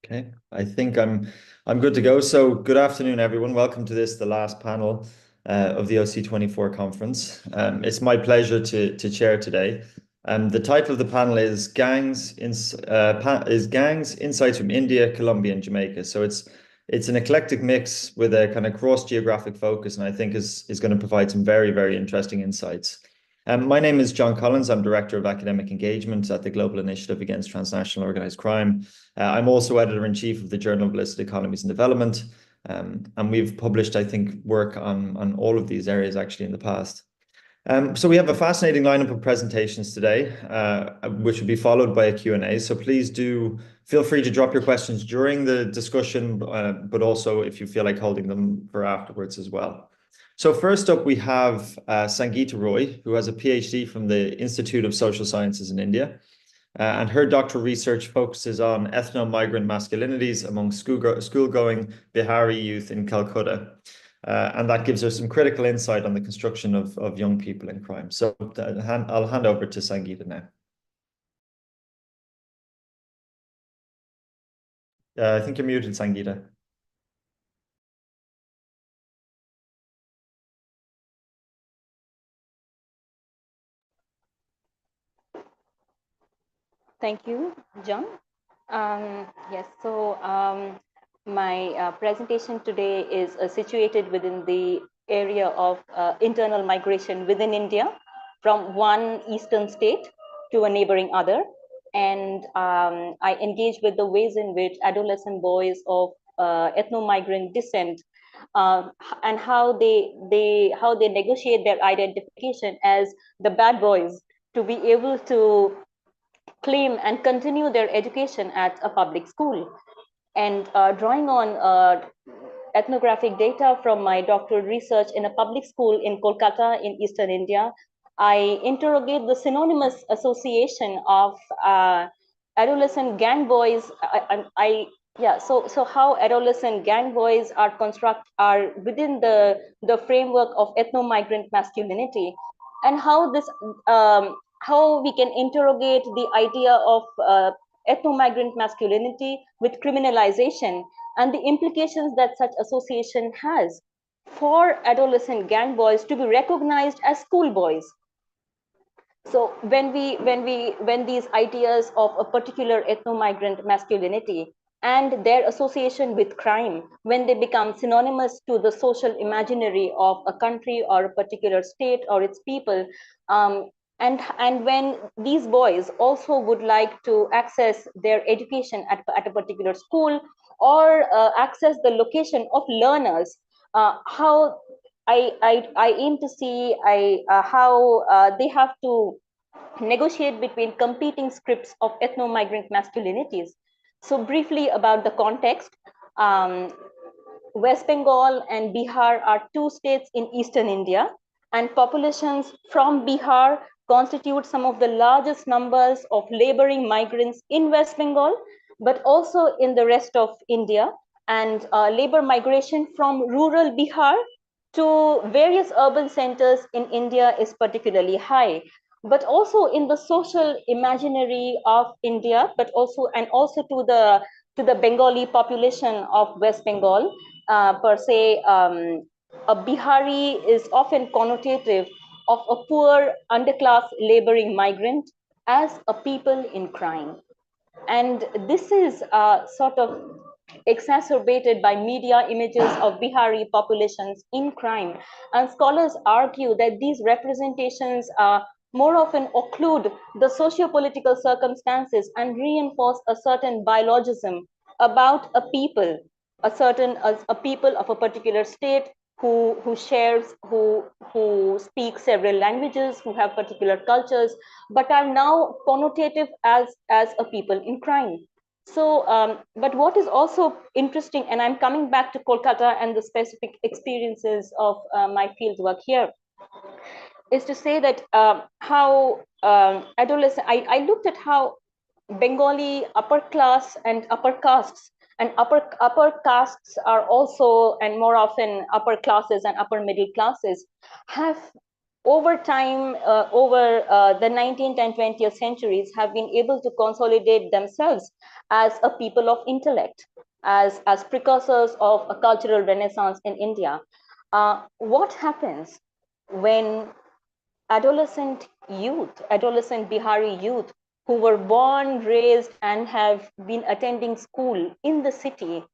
Okay, I think I'm good to go. So good afternoon, everyone. Welcome to the last panel of the OC24 conference. It's my pleasure to chair today. The title of the panel is Gangs Insights from India, Colombia, and Jamaica. So it's an eclectic mix with a kind of cross geographic focus, and I think is going to provide some very interesting insights. My name is John Collins. I'm Director of Academic Engagement at the Global Initiative Against Transnational Organized Crime. I'm also Editor-in-Chief of the Journal of Listed Economies and Development. And we've published, I think, work on all of these areas actually in the past. So we have a fascinating lineup of presentations today, which will be followed by a Q&A. So please do feel free to drop your questions during the discussion, but also if you feel like holding them for afterwards as well. So first up, we have Sangeeta Roy, who has a PhD from the Institute of Social Sciences in India. And her doctoral research focuses on ethno-migrant masculinities among school-going Bihari youth in Calcutta. And that gives her some critical insight on the construction of young people in crime. So I'll hand over to Sangeeta now. I think you're muted, Sangeeta. Thank you, John. Yes, so my presentation today is situated within the area of internal migration within India from one eastern state to a neighboring other. And I engage with the ways in which adolescent boys of ethno-migrant descent and how they negotiate their identification as the bad boys to be able to claim and continue their education at a public school. And drawing on ethnographic data from my doctoral research in a public school in Kolkata in Eastern India, I interrogate the synonymous association of adolescent gang boys. So how adolescent gang boys are within the framework of ethno-migrant masculinity, and how we can interrogate the idea of ethno-migrant masculinity with criminalization and the implications that such association has for adolescent gang boys to be recognized as schoolboys. So when these ideas of a particular ethno-migrant masculinity and their association with crime, when they become synonymous to the social imaginary of a country or a particular state or its people, and when these boys also would like to access their education at a particular school or access the location of learners, how I aim to see how they have to negotiate between competing scripts of ethno-migrant masculinities. So briefly about the context, West Bengal and Bihar are two states in eastern India, and populations from Bihar constitute some of the largest numbers of laboring migrants in West Bengal, but also in the rest of India. And labor migration from rural Bihar to various urban centers in India is particularly high, but also in the social imaginary of India, but also to the Bengali population of West Bengal per se. A Bihari is often connotative of a poor underclass laboring migrant as a people in crime. And this is sort of exacerbated by media images of Bihari populations in crime. And scholars argue that these representations more often occlude the socio-political circumstances and reinforce a certain biologism about a people, a people of a particular state who speak several languages, who have particular cultures, but are now connotative as a people in crime. So, but what is also interesting, and I'm coming back to Kolkata and the specific experiences of my fieldwork here, is to say that how adolescent, I looked at how Bengali upper class and upper castes, and upper castes are also, and more often upper classes and upper middle classes, have over time, over the 19th and 20th centuries, have been able to consolidate themselves as a people of intellect, as precursors of a cultural renaissance in India. What happens when adolescent Bihari youth who were born, raised, and have been attending school in the city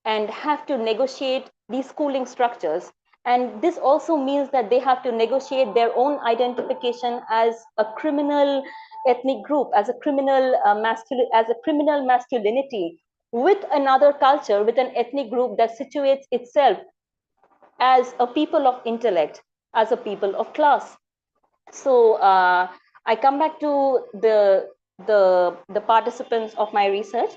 and have to negotiate these schooling structures? And this also means that they have to negotiate their own identification as a criminal ethnic group, as a criminal masculinity with another culture, with an ethnic group that situates itself as a people of intellect, as a people of class. So I come back to the participants of my research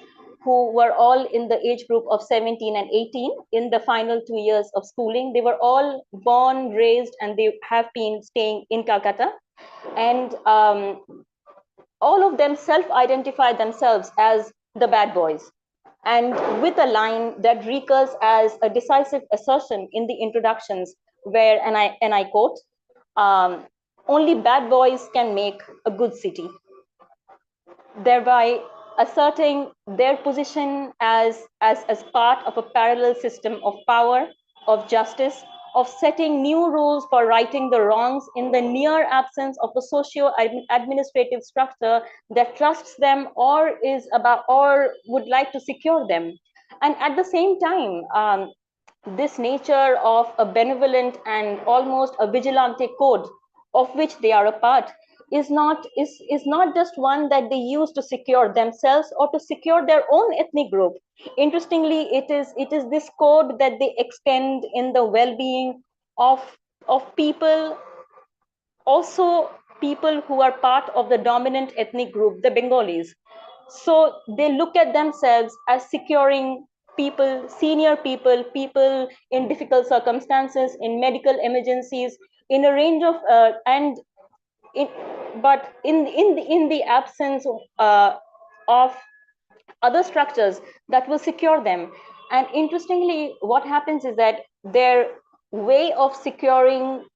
who were all in the age group of 17 and 18 in the final 2 years of schooling. They were all born, raised, and they have been staying in Calcutta. And all of them self-identify themselves as the bad boys, and with a line that recurs as a decisive assertion in the introductions, where, and I quote, only bad boys can make a good city, thereby asserting their position as part of a parallel system of power, of justice, of setting new rules for righting the wrongs in the near absence of a socio-administrative structure that trusts them or is about or would like to secure them. And at the same time, this nature of a benevolent and almost a vigilante code of which they are a part is not just one that they use to secure themselves or to secure their own ethnic group. Interestingly, it is this code that they extend in the well-being of people, also people who are part of the dominant ethnic group, the Bengalis. So they look at themselves as securing people, senior people, people in difficult circumstances, in medical emergencies, in a range of and in, but in the absence of other structures that will secure them. And interestingly, what happens is that their way of securing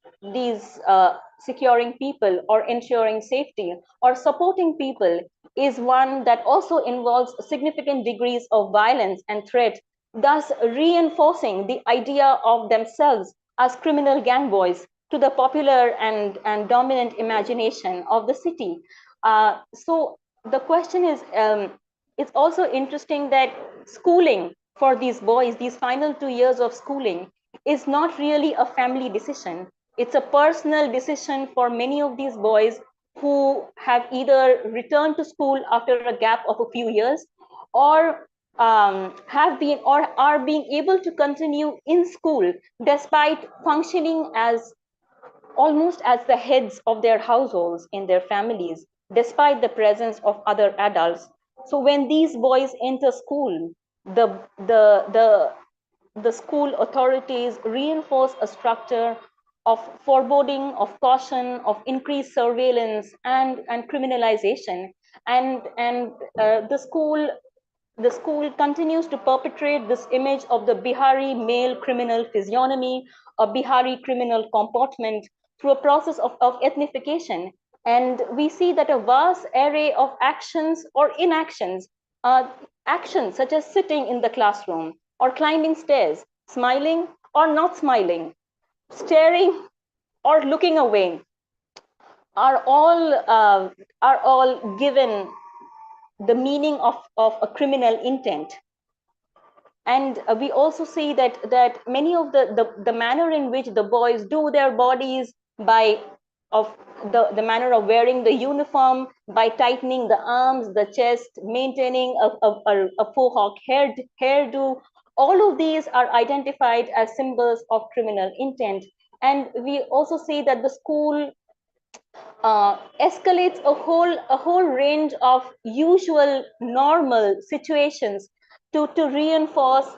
people or ensuring safety or supporting people is one that also involves significant degrees of violence and threat, thus reinforcing the idea of themselves as criminal gang boys to the popular and dominant imagination of the city. So the question is, it's also interesting that schooling for these boys, these final 2 years of schooling, is not really a family decision. It's a personal decision for many of these boys who have either returned to school after a gap of a few years, or have been or are being able to continue in school despite functioning as almost as the heads of their households in their families, despite the presence of other adults. So when these boys enter school, the the the the school authorities reinforce a structure of foreboding, of caution, of increased surveillance and criminalization. And the school continues to perpetrate this image of the Bihari male criminal physiognomy, a Bihari criminal comportment through a process of ethnification. And we see that a vast array of actions or inactions, actions such as sitting in the classroom or climbing stairs, smiling or not smiling, staring or looking away, are all given the meaning of a criminal intent. And we also see that many of the manner in which the boys do their bodies, by of the manner of wearing the uniform, by tightening the arms, the chest, maintaining a faux hawk hairdo, all of these are identified as symbols of criminal intent. And we also see that the school escalates a whole range of usual normal situations to reinforce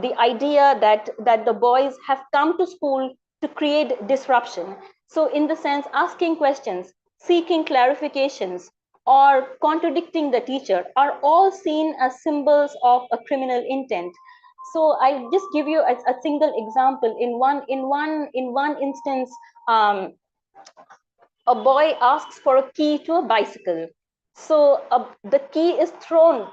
the idea that the boys have come to school to create disruption. So in the sense, asking questions, seeking clarifications, or contradicting the teacher are all seen as symbols of a criminal intent. So I'll just give you a single example. In one instance, a boy asks for a key to a bicycle. So the key is thrown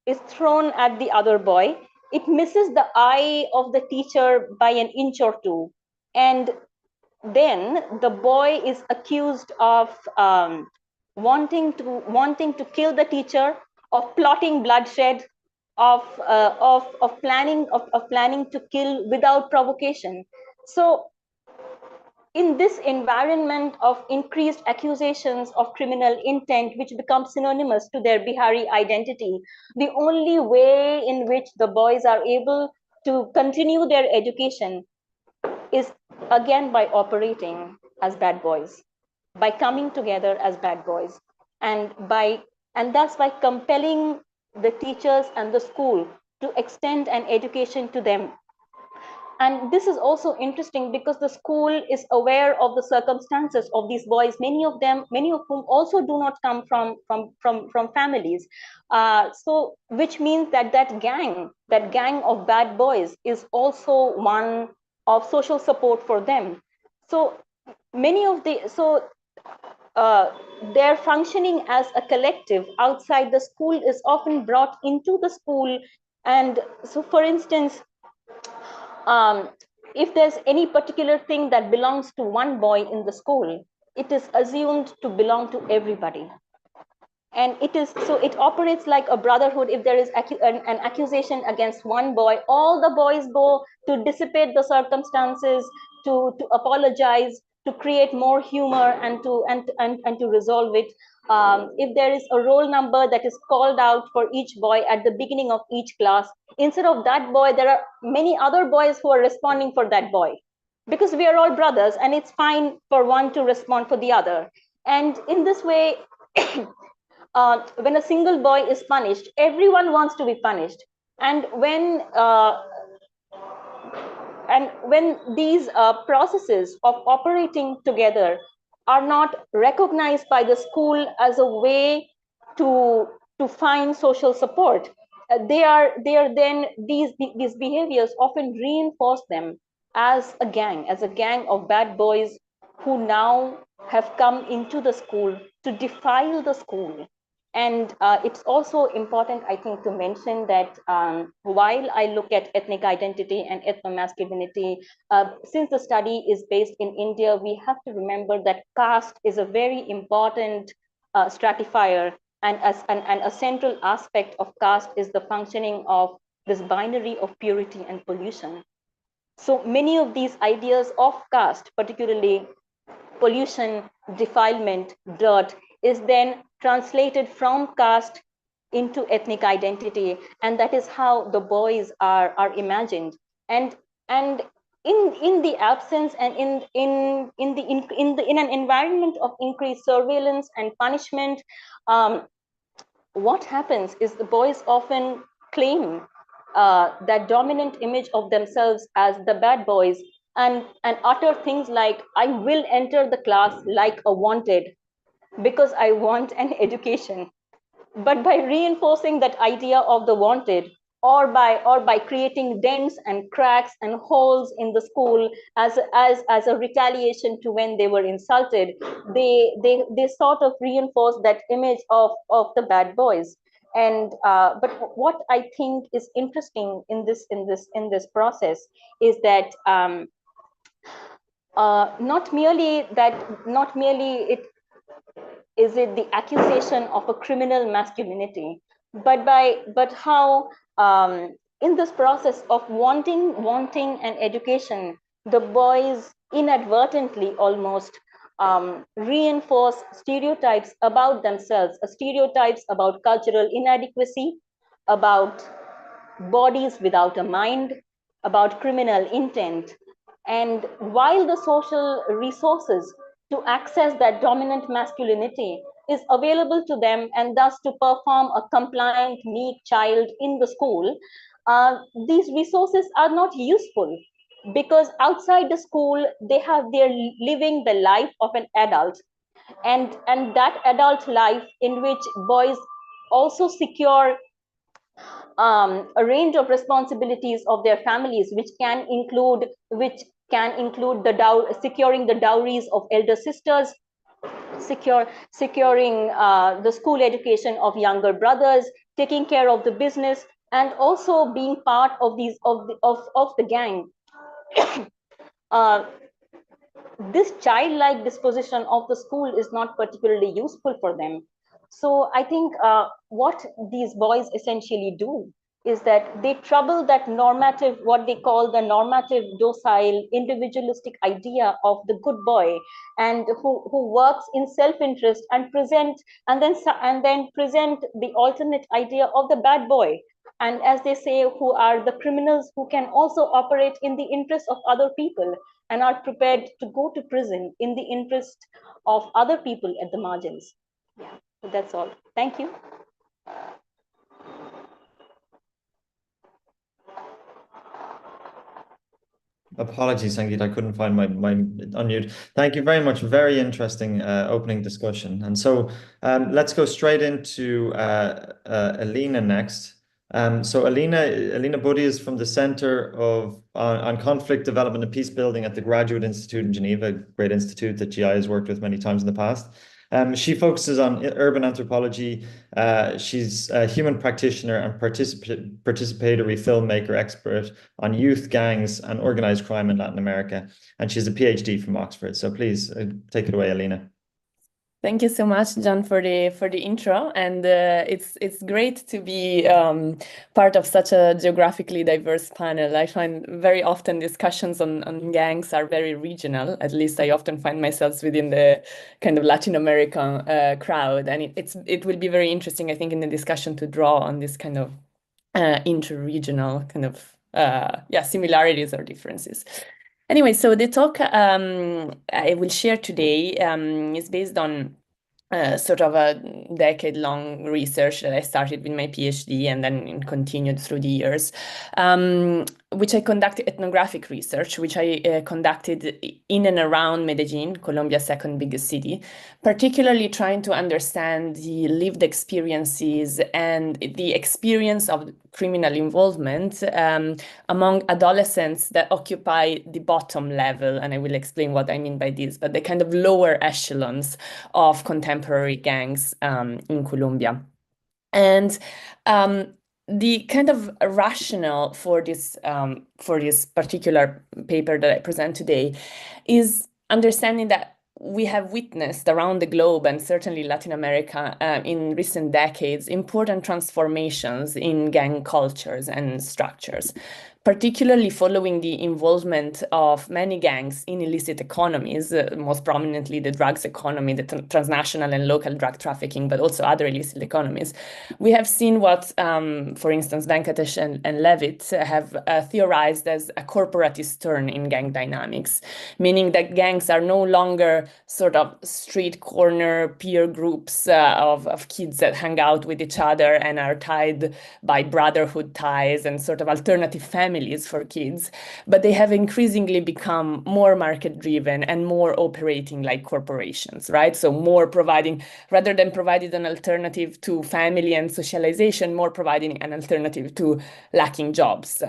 at the other boy. It misses the eye of the teacher by an inch or two, and then the boy is accused of wanting to kill the teacher, of plotting bloodshed, of planning to kill without provocation. So in this environment of increased accusations of criminal intent, which become synonymous to their Bihari identity, the only way in which the boys are able to continue their education is again by operating as bad boys, by coming together as bad boys, and thus by compelling the teachers and the school to extend an education to them. And this is also interesting because the school is aware of the circumstances of these boys, many of whom also do not come from families. So which means that that gang of bad boys is also one of social support for them. So many of the so uh, their functioning as a collective outside the school is often brought into the school. And so, for instance, if there's any particular thing that belongs to one boy in the school, it is assumed to belong to everybody. And it operates like a brotherhood. If there is an accusation against one boy, all the boys go to dissipate the circumstances, to apologize, to create more humor, and to resolve it. If there is a roll number that is called out for each boy at the beginning of each class, instead of that boy, there are many other boys who are responding for that boy, because we are all brothers, and it's fine for one to respond for the other. And in this way, when a single boy is punished, everyone wants to be punished. And when these processes of operating together are not recognized by the school as a way to find social support, they are then these behaviors often reinforce them as a gang of bad boys who now have come into the school to defile the school. And it's also important, I think, to mention that while I look at ethnic identity and ethnomasculinity, since the study is based in India, we have to remember that caste is a very important stratifier, and a central aspect of caste is the functioning of this binary of purity and pollution. So many of these ideas of caste, particularly pollution, defilement, dirt, is then translated from caste into ethnic identity, and that is how the boys are imagined. And in the absence, and in an environment of increased surveillance and punishment, what happens is the boys often claim that dominant image of themselves as the bad boys, and utter things like, I will enter the class like a wanted because I want an education. But by reinforcing that idea of the wanted, or by creating dents and cracks and holes in the school as a retaliation to when they were insulted, they sort of reinforce that image of the bad boys. And but what I think is interesting in this process is that not merely is it the accusation of a criminal masculinity, but how in this process of wanting an education, the boys inadvertently almost reinforce stereotypes about themselves, stereotypes about cultural inadequacy, about bodies without a mind, about criminal intent. And while the social resources to access that dominant masculinity is available to them, and thus to perform a compliant, meek child in the school, these resources are not useful, because outside the school they're living the life of an adult, and that adult life in which boys also secure a range of responsibilities of their families, which can include which can include securing the dowries of elder sisters, securing the school education of younger brothers, taking care of the business, and also being part of the gang. This childlike disposition of the school is not particularly useful for them. So I think what these boys essentially do is that they trouble that normative, what they call the normative, docile, individualistic idea of the good boy, and who works in self-interest and then present the alternate idea of the bad boy. And as they say, who are the criminals who can also operate in the interest of other people and are prepared to go to prison in the interest of other people at the margins. Yeah, so that's all. Thank you. Apologies, Sangeet, I couldn't find my unmute. Thank you very much. Very interesting opening discussion. And so let's go straight into Alina next. So Alina Buddy is from the Center on Conflict Development and Peace Building at the Graduate Institute in Geneva, a great institute that GI has worked with many times in the past. She focuses on urban anthropology. She's a human practitioner and participatory filmmaker expert on youth gangs and organized crime in Latin America. And she's a PhD from Oxford. So please take it away, Alina. Thank you so much, John, for the intro, and it's great to be part of such a geographically diverse panel. I find very often discussions on gangs are very regional. At least I often find myself within the kind of Latin American crowd, and it will be very interesting, I think, in the discussion to draw on this kind of inter-regional kind of similarities or differences. Anyway, so the talk I will share today is based on sort of a decade-long research that I started with my PhD and then continued through the years, which I conducted ethnographic research, which I conducted in and around Medellin, Colombia's second biggest city, particularly trying to understand the lived experiences and the experience of criminal involvement among adolescents that occupy the bottom level. And I will explain what I mean by this, but the kind of lower echelons of contemporary gangs in Colombia. And the kind of rationale for this particular paper that I present today is understanding that we have witnessed around the globe and certainly Latin America in recent decades important transformations in gang cultures and structures, particularly following the involvement of many gangs in illicit economies, most prominently the drugs economy, the transnational and local drug trafficking, but also other illicit economies. We have seen what, for instance, Venkatesh and Levitt have theorized as a corporatist turn in gang dynamics, meaning that gangs are no longer sort of street corner peer groups of kids that hang out with each other and are tied by brotherhood ties and sort of alternative families for kids, but they have increasingly become more market-driven and more operating like corporations, right? So more providing, rather than providing an alternative to family and socialization, more providing an alternative to lacking jobs.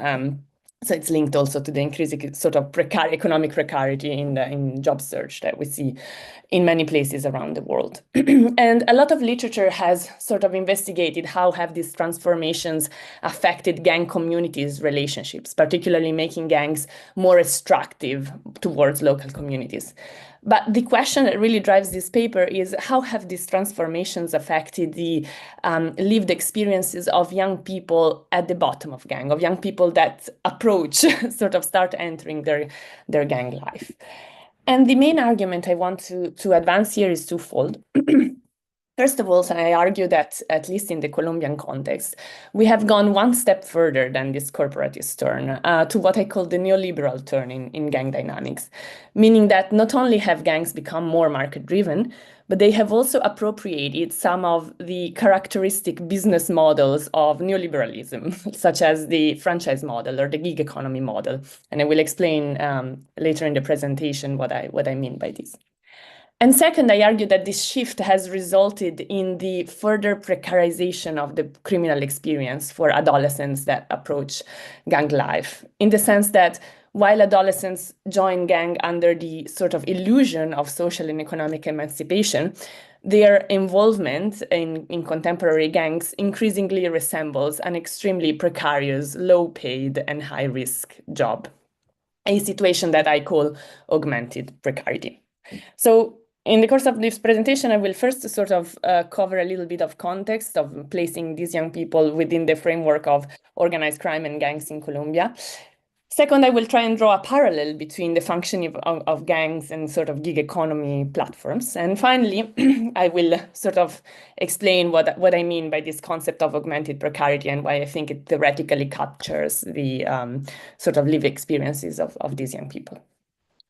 So it's linked also to the increasing sort of economic precarity in job search that we see in many places around the world. And a lot of literature has sort of investigated how have these transformations affected gang communities' relationships, particularly making gangs more extractive towards local communities. But the question that really drives this paper is how have these transformations affected the lived experiences of young people at the bottom of gang, of young people that approach, sort of start entering their gang life. And the main argument I want to advance here is twofold. First of all, I argue that, at least in the Colombian context, we have gone one step further than this corporatist turn to what I call the neoliberal turn in gang dynamics, meaning that not only have gangs become more market-driven, but they have also appropriated some of the characteristic business models of neoliberalism, such as the franchise model or the gig economy model. And I will explain later in the presentation what I mean by this. And second, I argue that this shift has resulted in the further precarization of the criminal experience for adolescents that approach gang life, in the sense that while adolescents join gang under the sort of illusion of social and economic emancipation, their involvement in contemporary gangs increasingly resembles an extremely precarious, low-paid, and high-risk job, a situation that I call augmented precarity. So in the course of this presentation, I will first sort of cover a little bit of context of placing these young people within the framework of organized crime and gangs in Colombia. Second, I will try and draw a parallel between the functioning of gangs and sort of gig economy platforms. And finally, I will sort of explain what I mean by this concept of augmented precarity and why I think it theoretically captures the sort of lived experiences of these young people.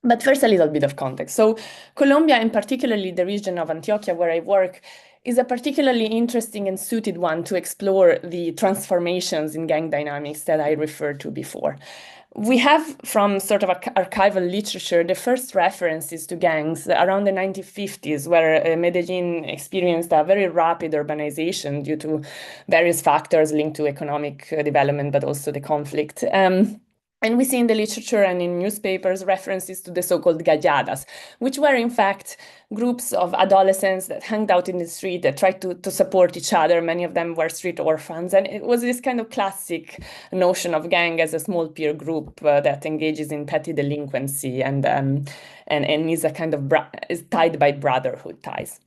But first, a little bit of context. So Colombia, and particularly the region of Antioquia where I work, is a particularly interesting and suited one to explore the transformations in gang dynamics that I referred to before. We have, from sort of archival literature, the first references to gangs around the 1950s, where Medellin experienced a very rapid urbanization due to various factors linked to economic development, but also the conflict. And we see in the literature and in newspapers references to the so-called galladas, which were in fact groups of adolescents that hung out in the street, that tried to support each other. Many of them were street orphans. And it was this kind of classic notion of gang as a small peer group that engages in petty delinquency and is a kind of is tied by brotherhood ties.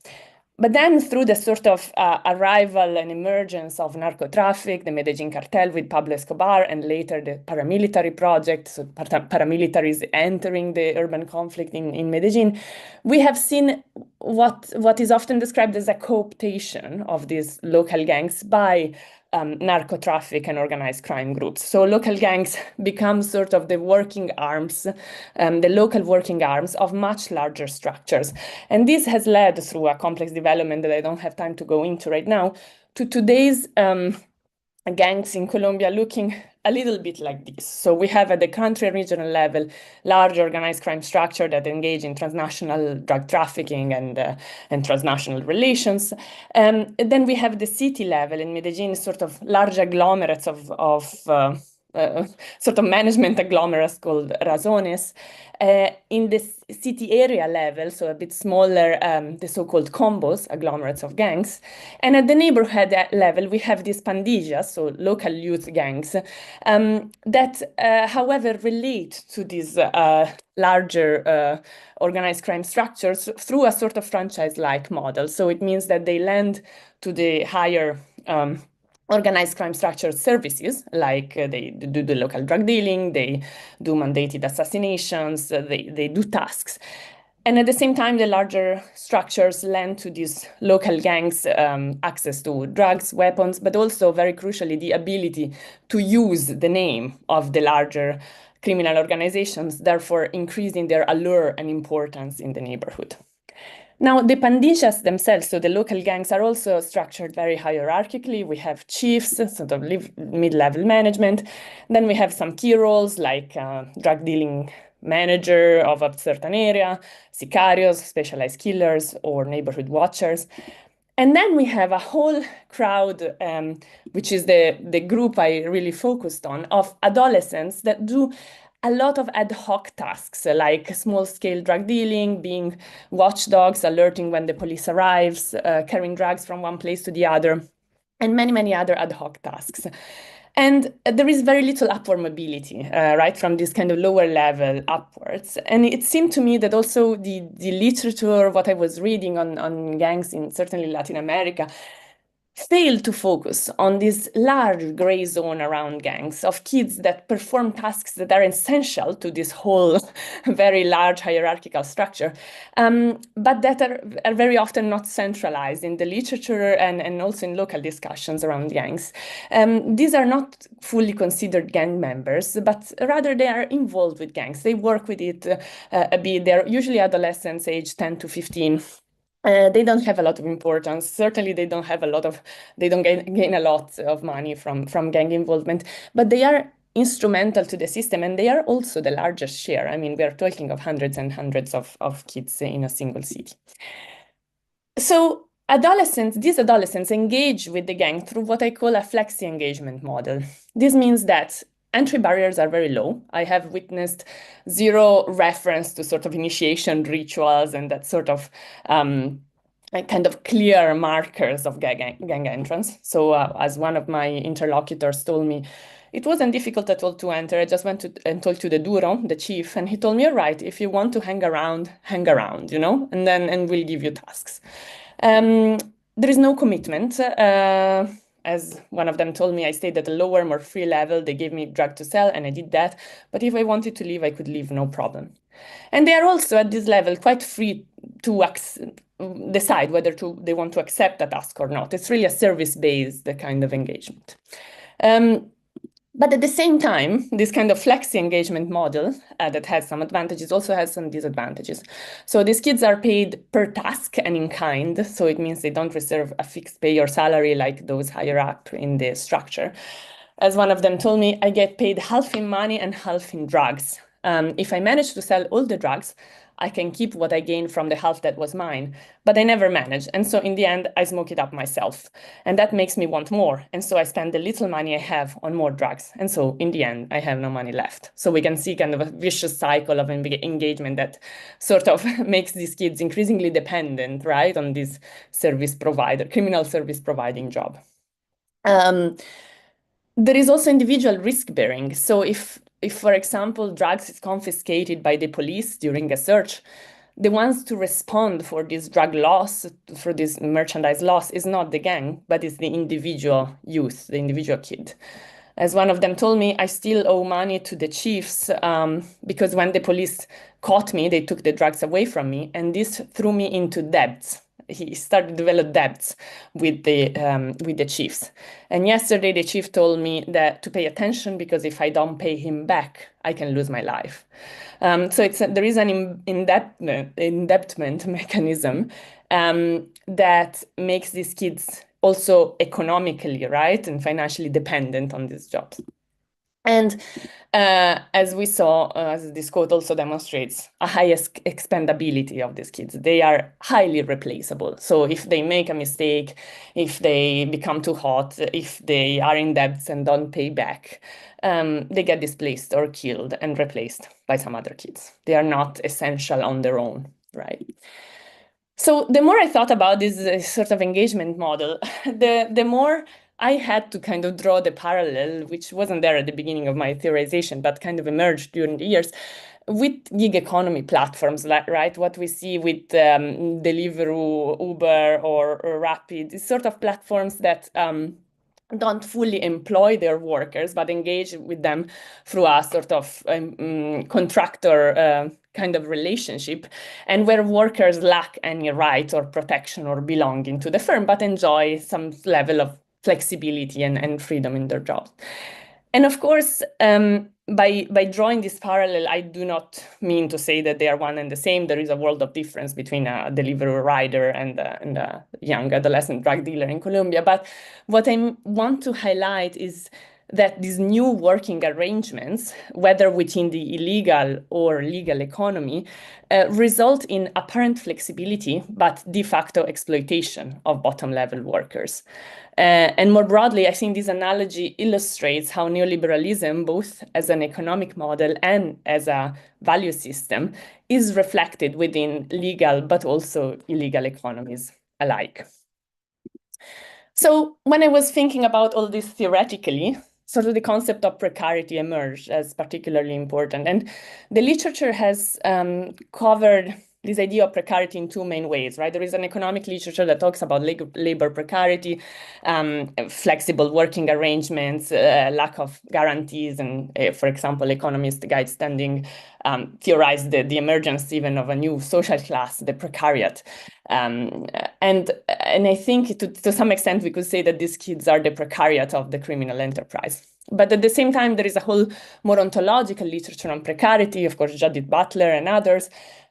But then through the sort of arrival and emergence of narco traffic, the Medellin cartel with Pablo Escobar, and later the paramilitary project, so paramilitaries entering the urban conflict in Medellin, we have seen what is often described as a co-optation of these local gangs by narco traffic and organized crime groups. So local gangs become sort of the working arms, the local working arms of much larger structures. And this has led through a complex development that I don't have time to go into right now to today's gangs in Colombia looking a little bit like this. So we have at the country and regional level, large organized crime structure that engage in transnational drug trafficking and transnational relations. Then we have the city level in Medellin, sort of large agglomerates of sort of management agglomerates called razones. In the city area level, so a bit smaller, the so-called combos, agglomerates of gangs. And at the neighborhood level, we have these pandillas, so local youth gangs, that, however, relate to these larger organized crime structures through a sort of franchise-like model. So it means that they lend to the higher organized crime structure services, like they do the local drug dealing, they do mandated assassinations, they do tasks. And at the same time, the larger structures lend to these local gangs access to drugs, weapons, but also, very crucially, the ability to use the name of the larger criminal organizations, therefore increasing their allure and importance in the neighborhood. Now, the pandillas themselves, so the local gangs, are also structured very hierarchically. We have chiefs, sort of mid-level management. Then we have some key roles like drug dealing manager of a certain area, sicarios, specialized killers, or neighborhood watchers. And then we have a whole crowd, which is the group I really focused on, of adolescents that do a lot of ad hoc tasks, like small-scale drug dealing, being watchdogs, alerting when the police arrives, carrying drugs from one place to the other, and many, many other ad hoc tasks. And there is very little upward mobility, right, from this kind of lower level upwards. And it seemed to me that also the literature, what I was reading on gangs in certainly Latin America, failed to focus on this large gray zone around gangs of kids that perform tasks that are essential to this whole very large hierarchical structure, but that are very often not centralized in the literature and also in local discussions around gangs. These are not fully considered gang members, but rather they are involved with gangs. They work with it a bit. They're usually adolescents aged 10 to 15. They don't have a lot of importance. Certainly, they don't gain a lot of money from gang involvement, but they are instrumental to the system, and they are also the largest share. I mean, we are talking of hundreds and hundreds of kids in a single city. So these adolescents engage with the gang through what I call a flexi engagement model. This means that entry barriers are very low. I have witnessed zero reference to sort of initiation rituals and that sort of kind of clear markers of gang entrance. So as one of my interlocutors told me, it wasn't difficult at all to enter. I just went to and talked to the duro, the chief, and he told me, all right, if you want to hang around, you know, and we'll give you tasks. There is no commitment. As one of them told me, I stayed at a lower, more free level. They gave me drug to sell, and I did that. But if I wanted to leave, I could leave, no problem. And they are also at this level quite free to decide whether they want to accept a task or not. It's really a service-based kind of engagement. But at the same time, this kind of flexi engagement model that has some advantages also has some disadvantages. So these kids are paid per task and in kind. So it means they don't receive a fixed pay or salary like those higher up in the structure. As one of them told me, I get paid half in money and half in drugs. If I manage to sell all the drugs, I can keep what I gained from the half that was mine, but I never manage. And so in the end, I smoke it up myself. And that makes me want more. And so I spend the little money I have on more drugs. And so in the end, I have no money left. So we can see kind of a vicious cycle of engagement that sort of makes these kids increasingly dependent, right, on this service provider, criminal service providing job. There is also individual risk bearing. So if, for example, drugs is confiscated by the police during a search, the ones to respond for this drug loss, for this merchandise loss, is not the gang, but it's the individual youth, the individual kid. As one of them told me, I still owe money to the chiefs because when the police caught me, they took the drugs away from me, and this threw me into debts. He started to develop debts with the chiefs. And yesterday, the chief told me that to pay attention because if I don't pay him back, I can lose my life. So there is an indebtment mechanism that makes these kids also economically, right, and financially dependent on these jobs. And as we saw, as this quote also demonstrates, a high expendability of these kids. They are highly replaceable. So if they make a mistake, if they become too hot, if they are in debts and don't pay back, they get displaced or killed and replaced by some other kids. They are not essential on their own, right? So the more I thought about this sort of engagement model, the more I had to kind of draw the parallel, which wasn't there at the beginning of my theorization, but kind of emerged during the years, with gig economy platforms, right? What we see with Deliveroo, Uber, or Rapid, these sort of platforms that don't fully employ their workers, but engage with them through a sort of contractor kind of relationship, and where workers lack any right or protection or belonging to the firm, but enjoy some level of flexibility and freedom in their jobs. And of course, by drawing this parallel, I do not mean to say that they are one and the same. There is a world of difference between a delivery rider and a young adolescent drug dealer in Colombia. But what I want to highlight is that these new working arrangements, whether within the illegal or legal economy, result in apparent flexibility, but de facto exploitation of bottom-level workers. And more broadly, I think this analogy illustrates how neoliberalism, both as an economic model and as a value system, is reflected within legal but also illegal economies alike. So when I was thinking about all this theoretically, sort of the concept of precarity emerged as particularly important. And the literature has covered this idea of precarity in two main ways, right? There is an economic literature that talks about labor precarity, flexible working arrangements, lack of guarantees, and for example, economist Guy Standing theorized the emergence even of a new social class, the precariat. And I think to some extent we could say that these kids are the precariat of the criminal enterprise. But at the same time, there is a whole more ontological literature on precarity, of course, Judith Butler and others,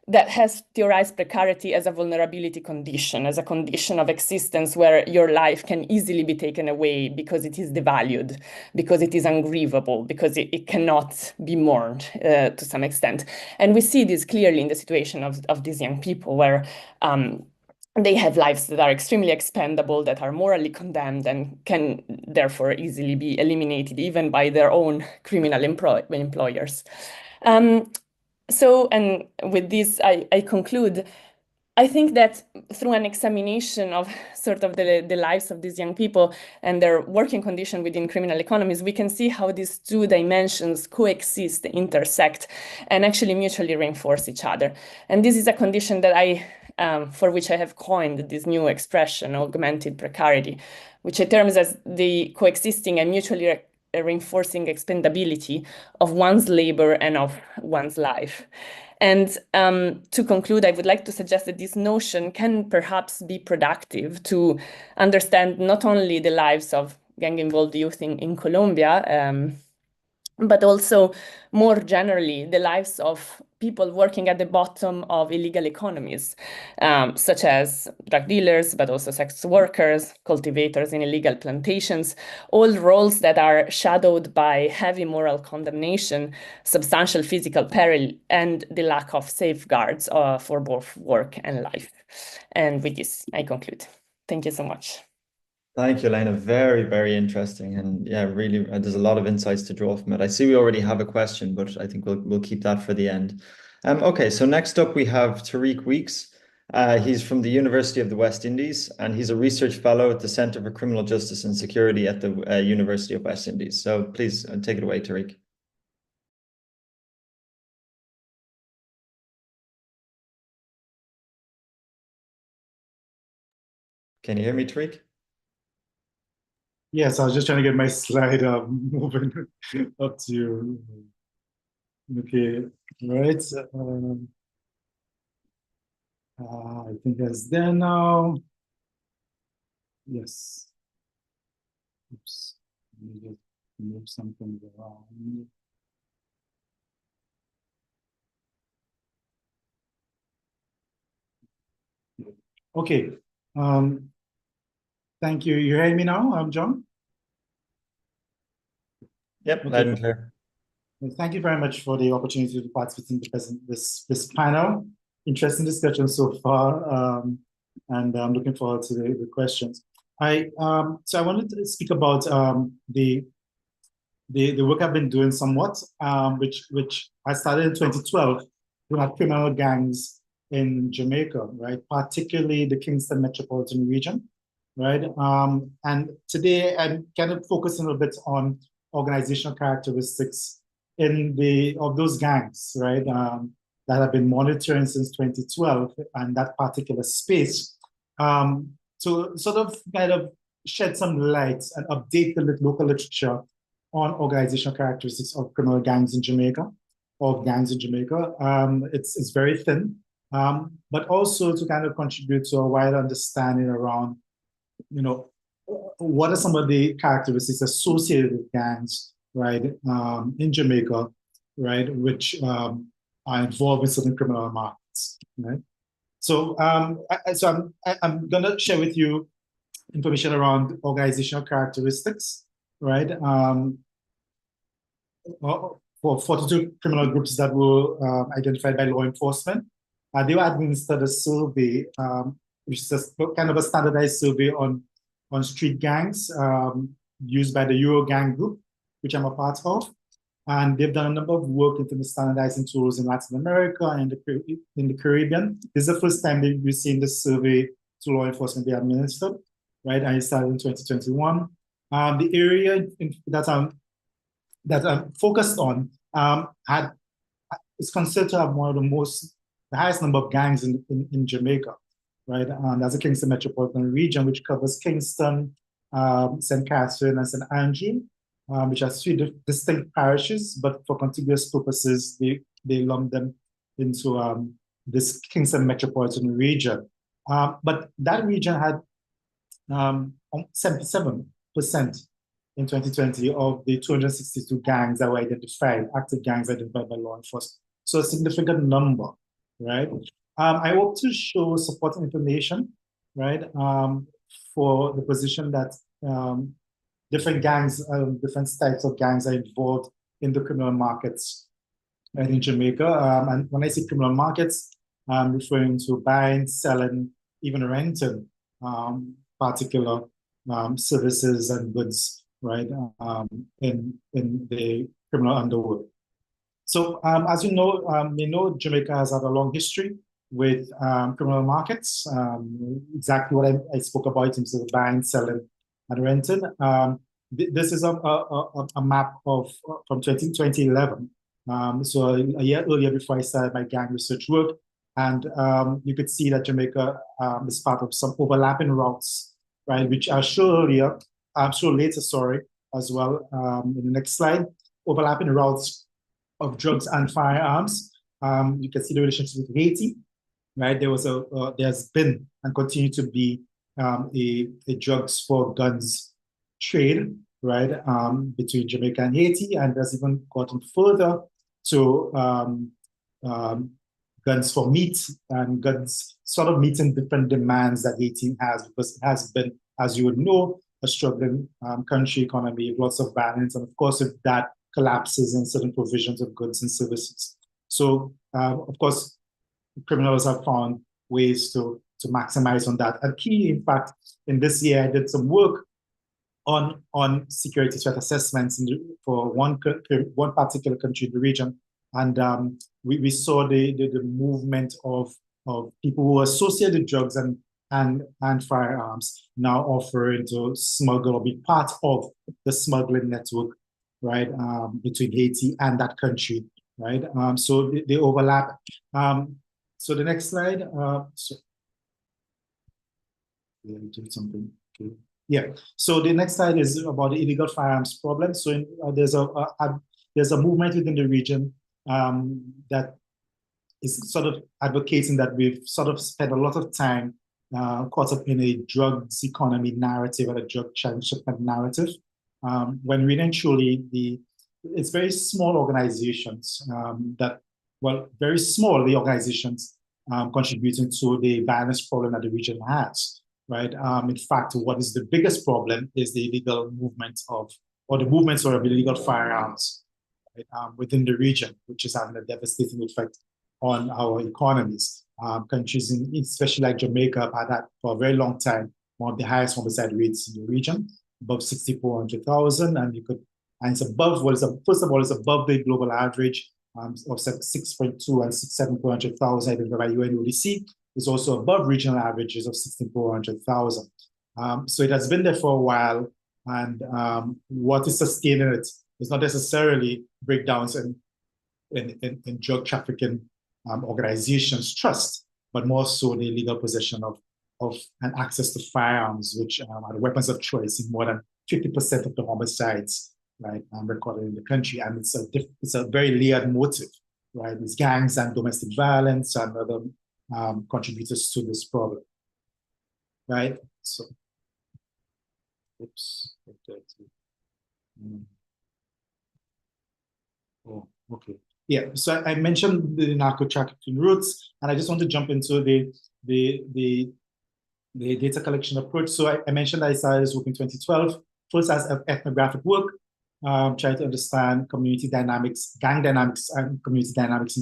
that has theorized precarity as a vulnerability condition, as a condition of existence where your life can easily be taken away because it is devalued, because it is ungrievable, because it cannot be mourned to some extent. And we see this clearly in the situation of these young people where they have lives that are extremely expendable, that are morally condemned, and can therefore easily be eliminated even by their own criminal employers. And with this, I conclude. I think that through an examination of sort of the lives of these young people and their working condition within criminal economies, we can see how these two dimensions coexist, intersect, and actually mutually reinforce each other. And this is a condition that for which I have coined this new expression, augmented precarity, which I term as the coexisting and mutually reinforcing expendability of one's labor and of one's life. And to conclude, I would like to suggest that this notion can perhaps be productive to understand not only the lives of gang-involved youth in Colombia, but also more generally the lives of people working at the bottom of illegal economies, such as drug dealers, but also sex workers, cultivators in illegal plantations, all roles that are shadowed by heavy moral condemnation, substantial physical peril, and the lack of safeguards for both work and life. And with this, I conclude. Thank you so much. Thank you, Elena. Very, very interesting. And yeah, really, there's a lot of insights to draw from it. I see we already have a question, but I think we'll keep that for the end. Okay, so next up we have Tariq Weeks. He's from the University of the West Indies, and he's a research fellow at the Center for Criminal Justice and Security at the University of West Indies. So please take it away, Tariq. Can you hear me, Tariq? Yes, I was just trying to get my slide moving up to you. Okay, all right. I think that's there now. Yes. Oops. Let me just move something around. Okay. Thank you. You hear me now? I'm John. Yep, loud and clear. Well, thank you very much for the opportunity to participate in this panel. Interesting discussion so far, and I'm looking forward to the questions. So I wanted to speak about the work I've been doing somewhat, which I started in 2012 with criminal gangs in Jamaica, right? Particularly the Kingston metropolitan region, right? And today I'm kind of focusing a bit on organizational characteristics of those gangs, right? That have been monitoring since 2012 and that particular space. To sort of kind of shed some light and update the local literature on organizational characteristics of criminal gangs in Jamaica, of gangs in Jamaica. It's very thin, but also to kind of contribute to a wider understanding around, you know, what are some of the characteristics associated with gangs, right, in Jamaica, right, which are involved with certain criminal markets, right? So, I'm going to share with you information around organizational characteristics, right? For 42 criminal groups that were identified by law enforcement. They were administered a survey, which is kind of a standardized survey on street gangs used by the Eurogang group, which I'm a part of. And they've done a number of work into the standardizing tools in Latin America and in the Caribbean. This is the first time we've seen this survey to law enforcement be administered, right? And it started in 2021. The area that I'm focused on is considered to have one of the highest number of gangs in Jamaica, right? That's the Kingston metropolitan region, which covers Kingston, St. Catherine, and St. Andrew, which are three distinct parishes, but for contiguous purposes, they lump them into this Kingston metropolitan region. But that region had 77% in 2020 of the 262 gangs that were identified, active gangs identified by law enforcement. So a significant number, right? I hope to show supporting information, right, for the position that different gangs, different types of gangs are involved in the criminal markets in Jamaica. And when I say criminal markets, I'm referring to buying, selling, even renting particular services and goods, right, in the criminal underworld. So as you know, Jamaica has had a long history with criminal markets. Exactly what I spoke about in terms of buying, selling, and renting. This is a map of from 2011. So a year earlier, before I started my gang research work, and you could see that Jamaica is part of some overlapping routes, right, which I'll show earlier. I'll show later, sorry, as well in the next slide. Overlapping routes of drugs and firearms. You can see the relationship with Haiti, right? There's been and continue to be a drugs for guns trade, right, between Jamaica and Haiti, and has even gotten further to guns for meat and guns sort of meeting different demands that Haiti has, because it has been, as you would know, a struggling country economy with lots of violence, and of course, if that collapses in certain provisions of goods and services. So, of course, criminals have found ways to maximize on that. And key, in fact, in this year, I did some work on security threat assessments for one particular country in the region. And we saw the movement of people who associated drugs and firearms now offering to smuggle or be part of the smuggling network, right, between Haiti and that country, right? So they overlap. So the next slide. Something. Okay. Yeah. So the next slide is about the illegal firearms problem. So there's a movement within the region that is sort of advocating that we've sort of spent a lot of time caught up in a drugs economy narrative and a drug shipment narrative. When really and truly it's very small organizations very small the organizations contributing to the violence problem that the region has, right? In fact, what is the biggest problem is the illegal movement of illegal firearms, right, within the region, which is having a devastating effect on our economies. Countries, especially like Jamaica, have had that for a very long time, one of the highest homicide rates in the region, above 6,400,000, and it's above first of all, it's above the global average of 6.2 and 7,400,000 identified by UNODC. It's also above regional averages of 6,400,000. So it has been there for a while, and what is sustaining it is not necessarily breakdowns in drug trafficking organizations' trust, but more so the illegal possession of and access to firearms, which are the weapons of choice in more than 50% of the homicides, right, recorded in the country. And it's a very layered motive, right? It's gangs and domestic violence and other contributors to this problem, right? So, oops. Oh, okay. Yeah, so I mentioned the narco trafficking routes, and I just want to jump into the data collection approach. So I mentioned I started this work in 2012, first as ethnographic work, trying to understand community dynamics, gang dynamics, and community dynamics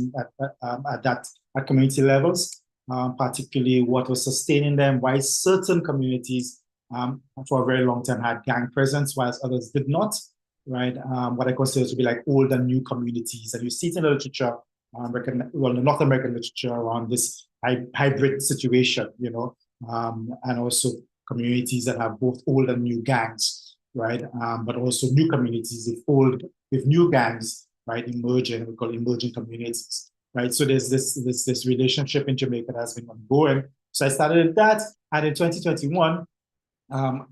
at community levels, particularly what was sustaining them, why certain communities for a very long time had gang presence, whilst others did not, right? What I consider to be like old and new communities. And you see it in the literature, the North American literature around this hybrid situation, you know, and also communities that have both old and new gangs, right? But also new communities with new gangs, right, emerging, we call emerging communities, right? So there's this relationship in Jamaica that has been ongoing. So I started that, and in 2021,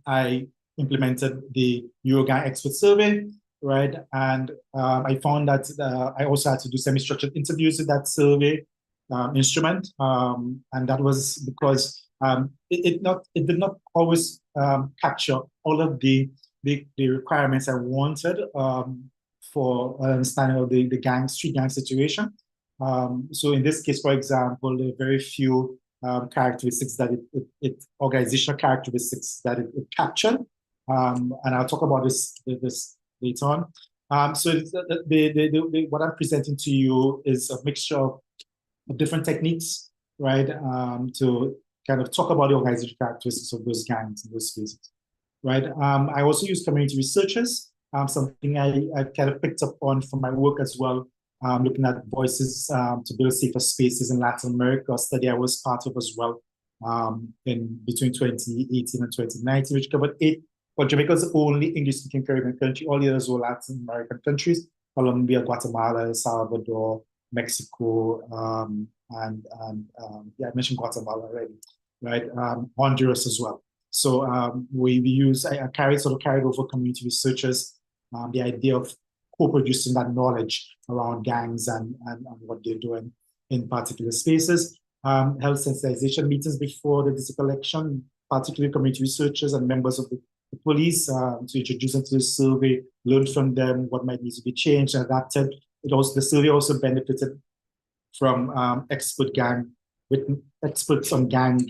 I implemented the Eurogang Expert Survey, right? And I found that I also had to do semi-structured interviews with that survey instrument, and that was because it did not always capture all of the requirements I wanted for understanding of the street gang situation. So in this case, for example, there are very few characteristics that organizational characteristics that it captured, and I'll talk about this later on. So what I'm presenting to you is a mixture of different techniques, right, to kind of talk about the organizational characteristics of those gangs in those spaces, right? I also use community researchers, something I kind of picked up on from my work as well, looking at voices to build safer spaces in Latin America, a study I was part of as well, in between 2018 and 2019, which covered well, Jamaica is the only English-speaking Caribbean country. All the others were Latin American countries: Colombia, Guatemala, El Salvador, Mexico, and yeah, I mentioned Guatemala already, right? Honduras as well. So we use, I carried over community researchers, the idea of co-producing that knowledge around gangs and what they're doing in particular spaces. Health sensitization meetings before the district election, particularly community researchers and members of the police, to introduce them to the survey, learn from them what might need to be changed and adapted. The survey also benefited from experts on gangs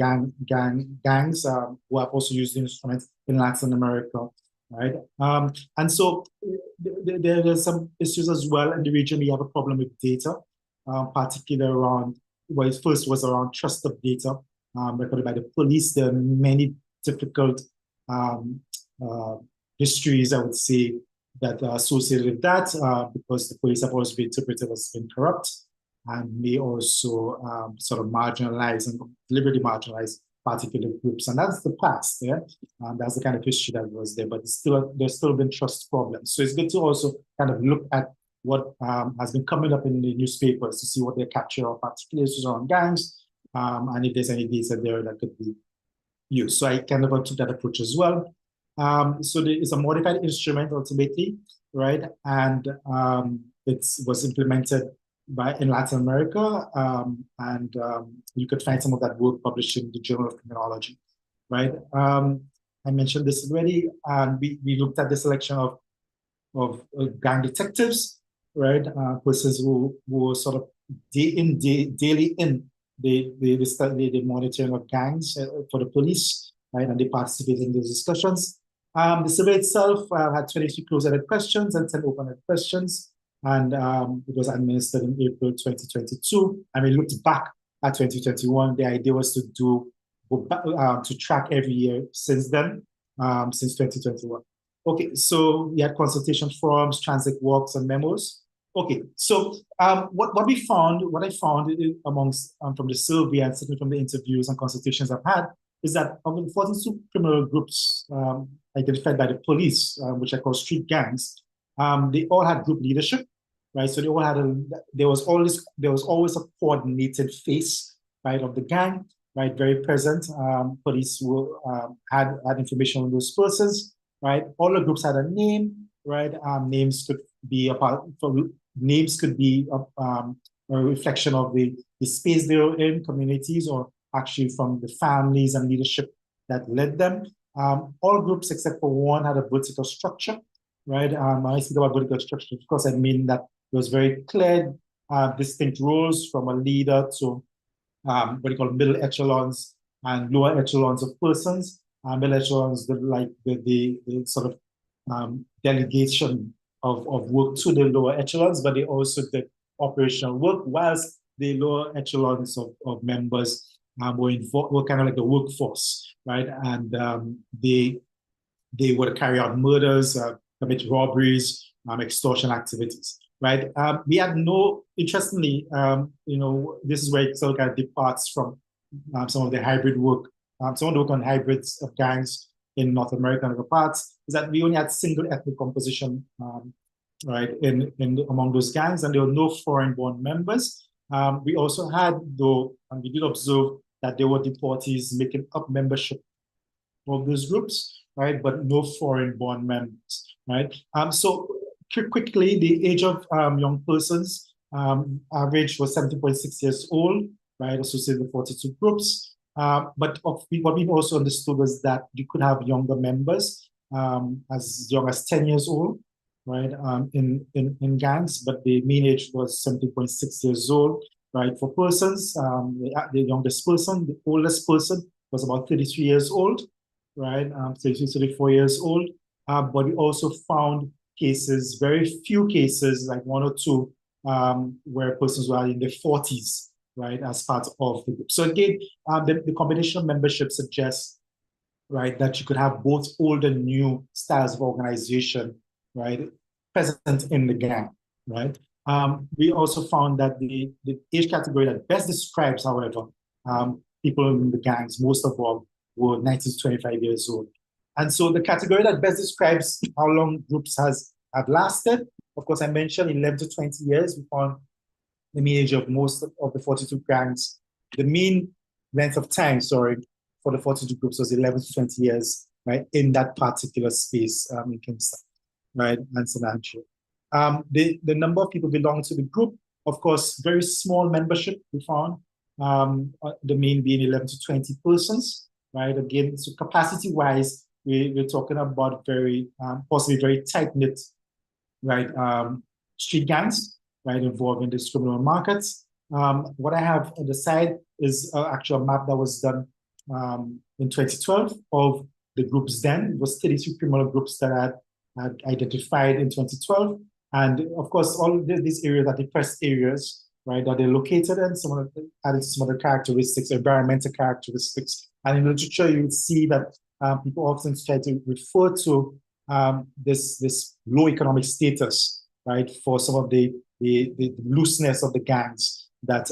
who have also used the instruments in Latin America, right? And so there are some issues as well in the region. We have a problem with data, particularly around, well, first was around trust of data recorded by the police. There are many difficult histories, I would say, that are associated with that, because the police have always been interpreted as being corrupt and may also sort of marginalize and deliberately marginalize particular groups. And that's the past, yeah? That's the kind of history that was there, but there's still been trust problems. So it's good to also kind of look at what has been coming up in the newspapers to see what they capture of particular issues around gangs, and if there's any data there that could be used. So I kind of took that approach as well. So there is a modified instrument ultimately, right? And it was implemented in Latin America, and you could find some of that work published in the Journal of Criminology, right? I mentioned this already, and we looked at the selection of gang detectives, right? Persons who were sort of daily in the monitoring of gangs for the police, right? And they participated in those discussions. The survey itself had 23 closed-ended questions and 10 open-ended questions, and it was administered in April 2022. And we looked back at 2021. The idea was to track every year since then, since 2021. Okay, so we had consultation forums, transit walks, and memos. Okay, so what I found amongst from the survey and certainly from the interviews and consultations I've had is that of the 42 criminal groups identified by the police, which I call street gangs, they all had group leadership, right? So they all had there was always a coordinated face, right, of the gang, right, very present. Police had information on those persons, right? All the groups had a name, right? Names could be a reflection of the space they were in, communities, or actually from the families and leadership that led them. All groups except for one had a vertical structure, right? When I speak about vertical structure, of course, I mean that there was very clear, distinct roles from a leader to what you call middle echelons and lower echelons of persons. Middle echelons, the sort of delegation of work to the lower echelons, but they also did operational work, whilst the lower echelons of members were kind of like the workforce, right? And they would carry out murders, commit robberies, extortion activities, right? We had interestingly, this is where it still kind of departs from some of the hybrid work, some of the work on hybrids of gangs in North America and other parts, is that we only had single ethnic composition, right, in among those gangs, and there were no foreign-born members. We also had, though, and we did observe that there were deportees making up membership of those groups, right, but no foreign-born members, right? So quickly, the age of young persons, average was 17.6 years old, right, associated with 42 groups. But what we've also understood was that you could have younger members as young as 10 years old, right, in gangs, but the mean age was 17.6 years old, right, for persons. The youngest person, the oldest person was about 33 years old, right, 33, 34 years old. But we also found cases, very few cases, like one or two, where persons were in their 40s, right, as part of the group. So again, the combination of membership suggests, right, that you could have both old and new styles of organization, right, present in the gang, right? We also found that the age category that best describes, however, people in the gangs, most of all, were 19 to 25 years old. And so the category that best describes how long groups have lasted, of course, I mentioned 11 to 20 years. We found the mean age of most of the 42 gangs, the mean length of time, sorry, for the 42 groups was 11 to 20 years, right, in that particular space in Kingston, right, and St. Andrew. The number of people belonging to the group, of course, very small membership we found, the mean being 11 to 20 persons, right? Again, so capacity-wise, we're talking about very, possibly very tight-knit, right, street gangs, right, involving the criminal markets. What I have on the side is an actual map that was done in 2012 of the groups then. It was 32 criminal groups that had identified in 2012. And of course, all these areas are depressed areas, right, that they're located in, added some other characteristics, environmental characteristics. And in the literature, you will see that people often try to refer to this low economic status, right, for some of the looseness of the gangs that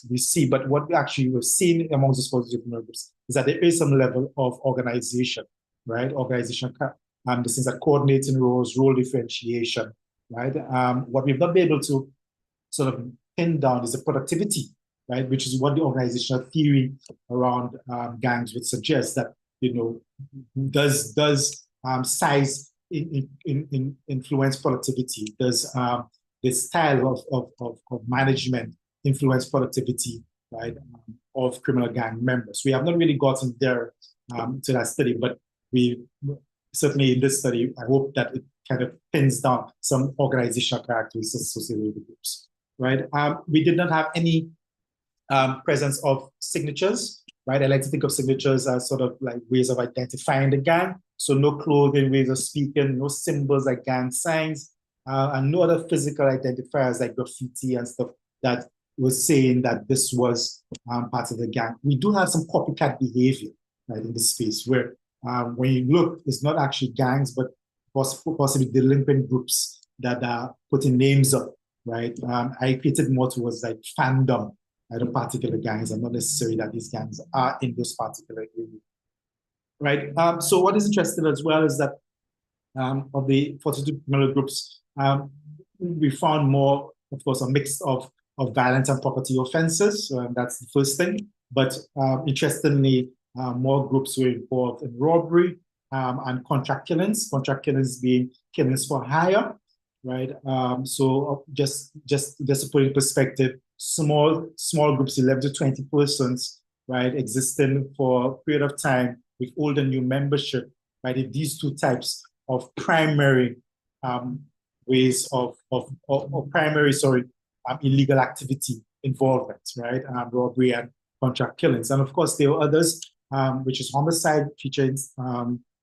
we see. But what we actually were seeing amongst the positive groups is that there is some level of organization, right? Organization, the sense that coordinating roles, role differentiation, right? What we've not been able to sort of pin down is the productivity, right? Which is what the organizational theory around gangs would suggest, that, you know, does size influence productivity? Does the style of management influence productivity, right, of criminal gang members? We have not really gotten there to that study, but we certainly in this study, I hope that it kind of pins down some organizational characteristics associated with the groups, right? We did not have any presence of signatures, right? I like to think of signatures as sort of like ways of identifying the gang. So no clothing, ways of speaking, no symbols like gang signs, and no other physical identifiers like graffiti and stuff that was saying that this was part of the gang. We do have some copycat behavior, right, in this space where when you look, it's not actually gangs, but possibly delinquent groups that are putting names up, right? I created more towards like fandom at a particular gangs, and not necessarily that these gangs are in this particular area, right? So what is interesting as well is that of the 42 criminal groups, we found more, of course, a mix of violence and property offenses. That's the first thing. But interestingly, more groups were involved in robbery and contract killings being killings for hire, right? So just to put in perspective, small groups, 11 to 20 persons, right, existing for a period of time with old and new membership, right? These two types of primary ways of primary, illegal activity involvement, right? Robbery and contract killings. And of course, there are others, which is homicide featuring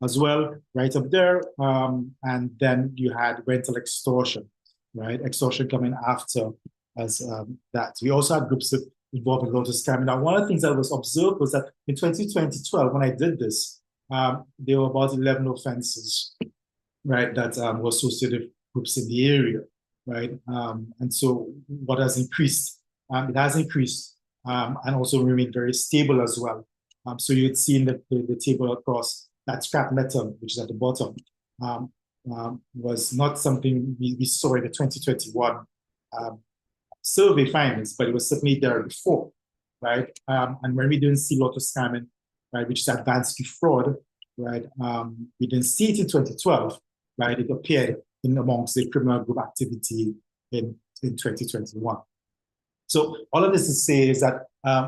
as well, right up there. And then you had rental extortion, right? Extortion coming after as that. We also had groups involved in local scamming. Now, one of the things that was observed was that in 2012, when I did this, there were about 11 offenses, right, that were associated with groups in the area, right? And so what has increased? It has increased and also remained very stable as well. So you'd seen the table across that scrap metal, which is at the bottom, was not something we saw in the 2021 survey findings, but it was certainly there before, right? And when we didn't see lotto scamming, right, which is advanced key fraud, right, we didn't see it in 2012, right? It appeared in amongst the criminal group activity in 2021. So all of this to say is that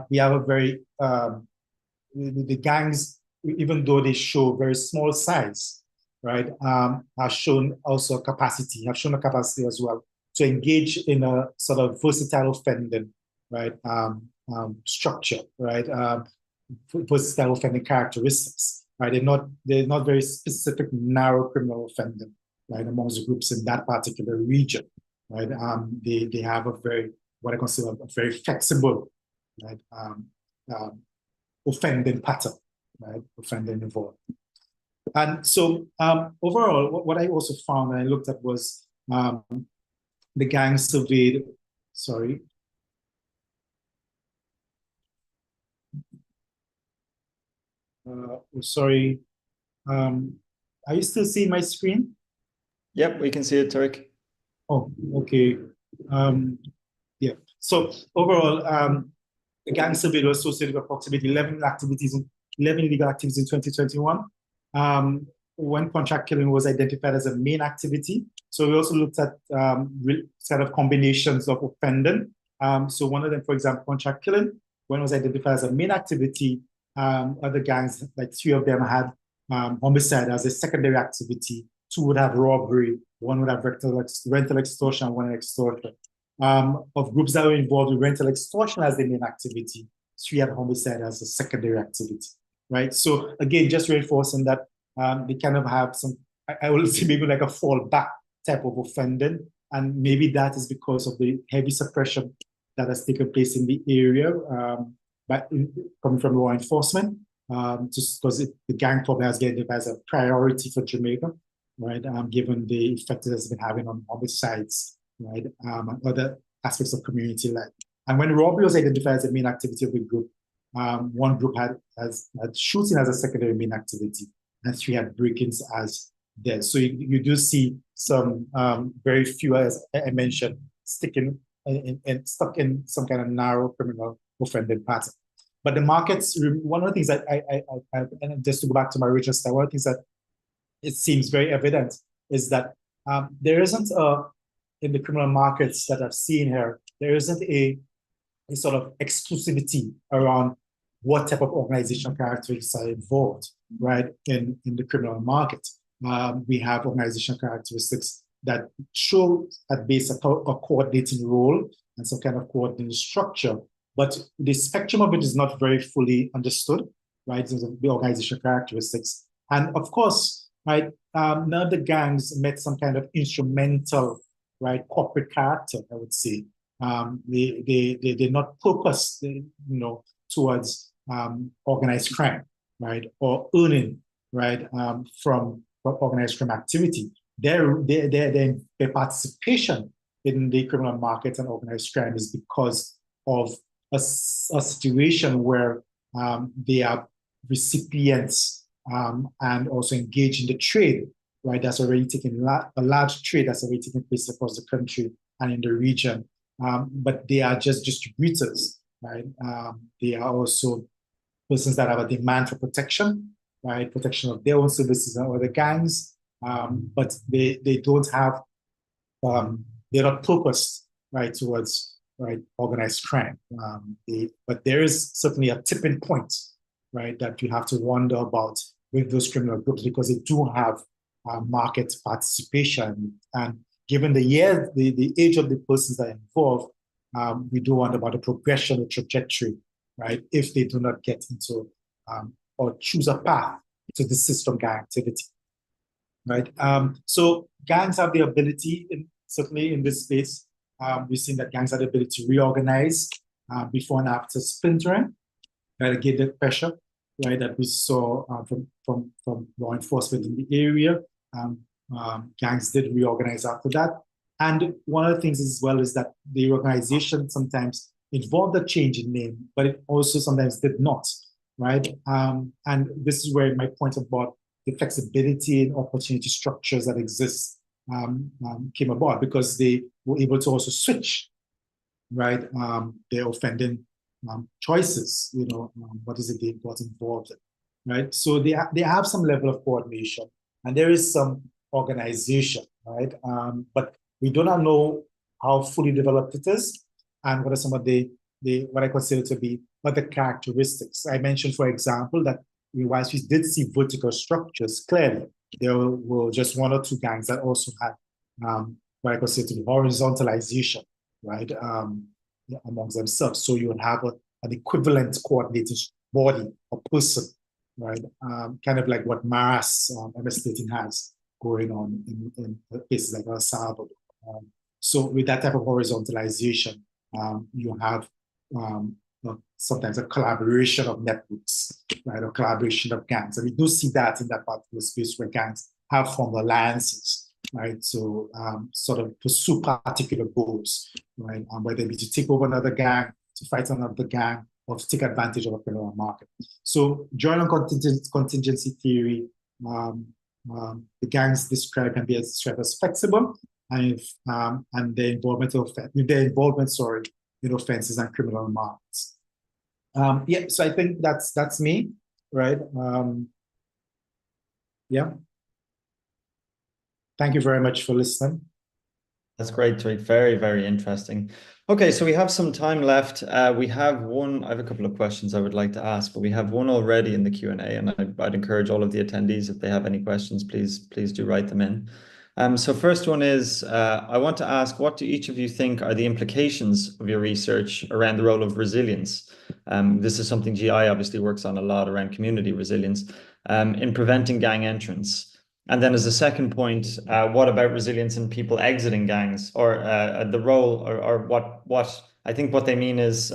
we have a very, the gangs, even though they show very small size, right, have shown also capacity, have shown a capacity as well to engage in a sort of versatile offending, right, structure, right, versatile offending characteristics, right. They're not very specific, narrow criminal offending, right, amongst the groups in that particular region, right. They have a very what I consider a very flexible, right, offending pattern, right, offending involved. And so overall, what I also found when I looked at was the gang surveyed, sorry. Sorry, are you still seeing my screen? Yep, we can see it, Tariq. Oh, okay. Yeah. So overall, the gang survey was associated with approximately 11 illegal activities in 2021. When contract killing was identified as a main activity. So we also looked at sort of combinations of offending. So one of them, for example, contract killing, when it was identified as a main activity, other gangs, like 3 of them had homicide as a secondary activity, 2 would have robbery, 1 would have rental extortion, 1 extortion. Of groups that were involved in rental extortion as the main activity, 3 had homicide as a secondary activity, right? So again, just reinforcing that they kind of have some, I will say maybe like a fallback type of offending, and maybe that is because of the heavy suppression that has taken place in the area, coming from law enforcement, just because the gang problem has been as a priority for Jamaica, right? Given the effect it has been having on homicides, right? And other aspects of community life. And when robbery was identified as a main activity of the group, 1 group had shooting as a secondary main activity, and 3 had break-ins as there. So you do see some very few, as I mentioned, stuck in some kind of narrow criminal offending pattern. But the markets, one of the things that and just to go back to my original slide, one of the things that it seems very evident is that there isn't in the criminal markets that I've seen here, there isn't a sort of exclusivity around what type of organizational characteristics are involved, right, in the criminal market. We have organizational characteristics that show at base a coordinating role and some kind of coordinating structure, but the spectrum of it is not very fully understood, right, in the organizational characteristics. And of course, right, none of the gangs met some kind of instrumental, right, corporate character, I would say. They're not focused, towards organized crime, right, or earning, right, from organized crime activity. Their participation in the criminal market and organized crime is because of a situation where they are recipients and also engaged in the trade, right, that's already taken a large trade that's already taken place across the country and in the region. But they are just distributors, right? They are also persons that have a demand for protection, right? Protection of their own services and other gangs, but they don't have, they're not focused, right, towards, right, organized crime. But there is certainly a tipping point, right, that you have to wonder about with those criminal groups, because they do have market participation. And given the age of the persons that are involved, we do wonder about the progression, the trajectory, right, if they do not get into or choose a path to the system gang activity, right? So gangs have the ability, certainly in this space, we've seen that gangs have the ability to reorganize before and after splintering, right, again, the pressure, right, that we saw from law enforcement in the area. Gangs did reorganize after that. And one of the things as well is that the organization sometimes involved a change in name, but it also sometimes did not, right? And this is where my point about the flexibility and opportunity structures that exist came about, because they were able to also switch, right, their offending choices, what is it they got involved in, right? So they have some level of coordination, and there is some organization, right? But we do not know how fully developed it is, and what are some of the what I consider to be other characteristics. I mentioned, for example, that whilst we did see vertical structures, clearly there were just 1 or 2 gangs that also had what I consider to be horizontalization, right, amongst themselves. So you would have an equivalent coordinated body or person, right, kind of like what Maras MS-13 has going on in places like El Salvador. So with that type of horizontalization, you have sometimes a collaboration of networks, right, or collaboration of gangs. And we do see that in that particular space where gangs have formed alliances, right, so sort of pursue particular goals, right, whether it be to take over another gang, to fight another gang, or to take advantage of a criminal market. So joint and contingency theory, the gangs described can be described as flexible, and their involvement in offenses and criminal markets. Yeah, so I think that's me, right? Yeah. Thank you very much for listening. That's great, Tariq. Very, very interesting. Okay, so we have some time left. I have a couple of questions I would like to ask, but we have one already in the Q&A, and I'd encourage all of the attendees, if they have any questions, please do write them in. So first one is, I want to ask, what do each of you think are the implications of your research around the role of resilience? This is something GI obviously works on a lot, around community resilience, in preventing gang entrance. And then as a second point, what about resilience in people exiting gangs, or the role, or what I think what they mean is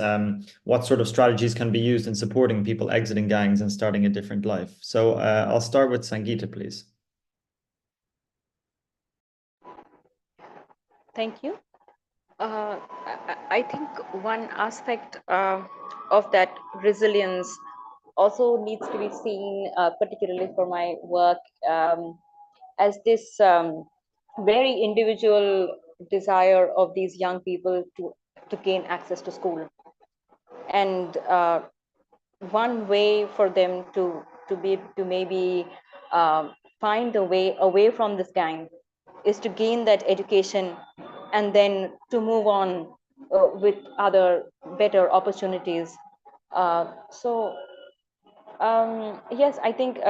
what sort of strategies can be used in supporting people exiting gangs and starting a different life. So I'll start with Sangeeta, please. Thank you. I think one aspect of that resilience also needs to be seen, particularly for my work, as this very individual desire of these young people to gain access to school. And one way for them to maybe find a way away from this gang is to gain that education and then to move on with other better opportunities. Yes, I think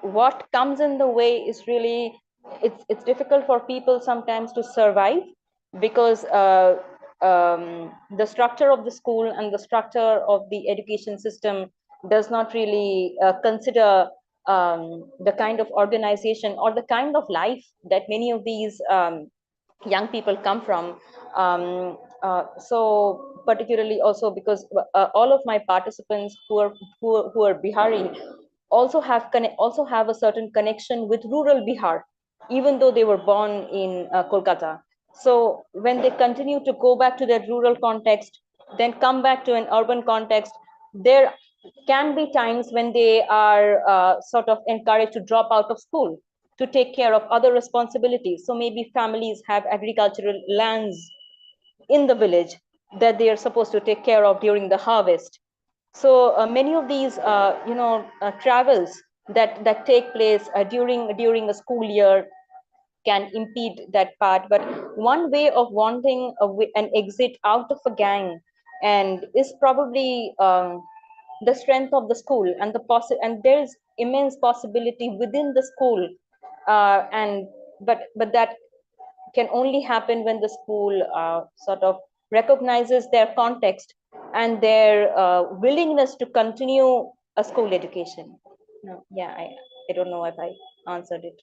what comes in the way is really, it's difficult for people sometimes to survive, because the structure of the school and the structure of the education system does not really consider the kind of organization or the kind of life that many of these young people come from. So particularly also because all of my participants who are Bihari also have a certain connection with rural Bihar, even though they were born in Kolkata. So when they continue to go back to their rural context, then come back to an urban context, there can be times when they are sort of encouraged to drop out of school to take care of other responsibilities. So maybe families have agricultural lands in the village that they are supposed to take care of during the harvest. So many of these, travels that take place during a school year can impede that part. But one way of wanting an exit out of a gang and is probably the strength of the school and and there is immense possibility within the school, but that can only happen when the school sort of recognizes their context and their willingness to continue a school education. No, yeah, I don't know if I answered it.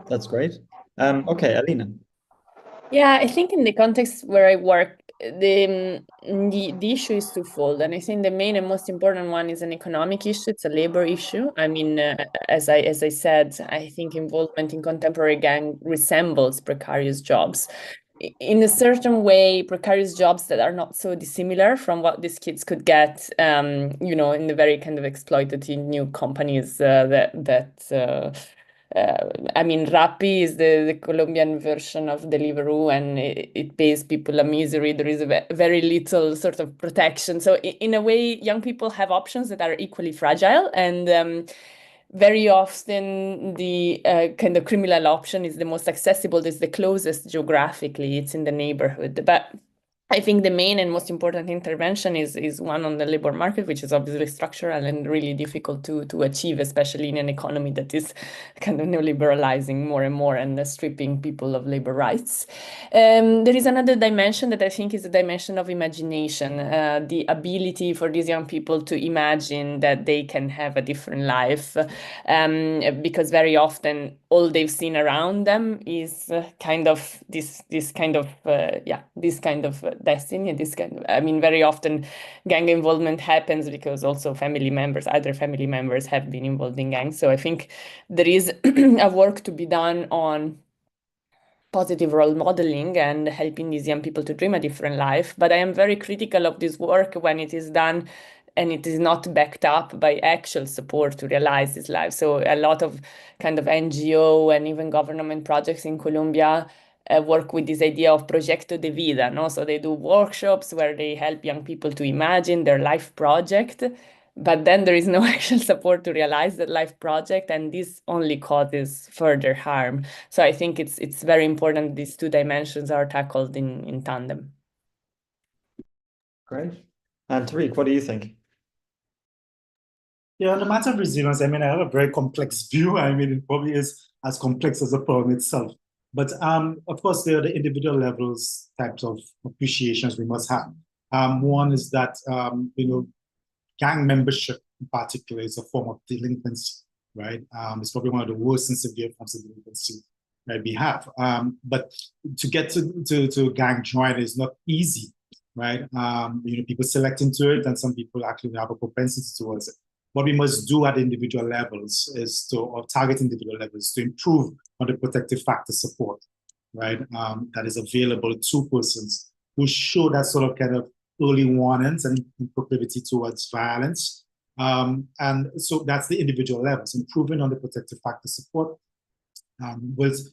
That's great. Okay, Alina. Yeah, I think in the context where I work, the issue is twofold, and I think the main and most important one is an economic issue. It's a labor issue. I mean, as I said, I think involvement in contemporary gang resembles precarious jobs. In a certain way, precarious jobs that are not so dissimilar from what these kids could get, in the very kind of exploitative new companies I mean, Rappi is the Colombian version of Deliveroo, and it pays people a misery. There is very little sort of protection. So in a way, young people have options that are equally fragile, and very often the kind of criminal option is the most accessible, is the closest geographically, it's in the neighborhood. But I think the main and most important intervention is one on the labor market, which is obviously structural and really difficult to achieve, especially in an economy that is kind of neoliberalizing more and more and stripping people of labor rights. There is another dimension that I think is the dimension of imagination, the ability for these young people to imagine that they can have a different life, because very often all they've seen around them is kind of this kind of destiny. I mean, very often gang involvement happens because also other family members have been involved in gangs. So I think there is a work to be done on positive role modeling and helping these young people to dream a different life. But I am very critical of this work when it is done and it is not backed up by actual support to realize this life. So a lot of kind of NGO and even government projects in Colombia work with this idea of proyecto de vida, no? So they do workshops where they help young people to imagine their life project, but then there is no actual support to realize that life project, and this only causes further harm. So I think it's very important these two dimensions are tackled in tandem. Great. And Tariq, what do you think? Yeah, on the matter of resilience, I mean, I have a very complex view. I mean, it probably is as complex as the problem itself. But of course, there are the individual levels, types of appreciations we must have. One is that, gang membership in particular is a form of delinquency, right? It's probably one of the worst and severe forms of delinquency that we have. But to get to gang join is not easy, right? People select into it, and some people actually have a propensity towards it. What we must do at individual levels or target individual levels, to improve on the protective factor support, right? That is available to persons who show that sort of kind of early warnings and proclivity towards violence. And so that's the individual levels, improving on the protective factor support, with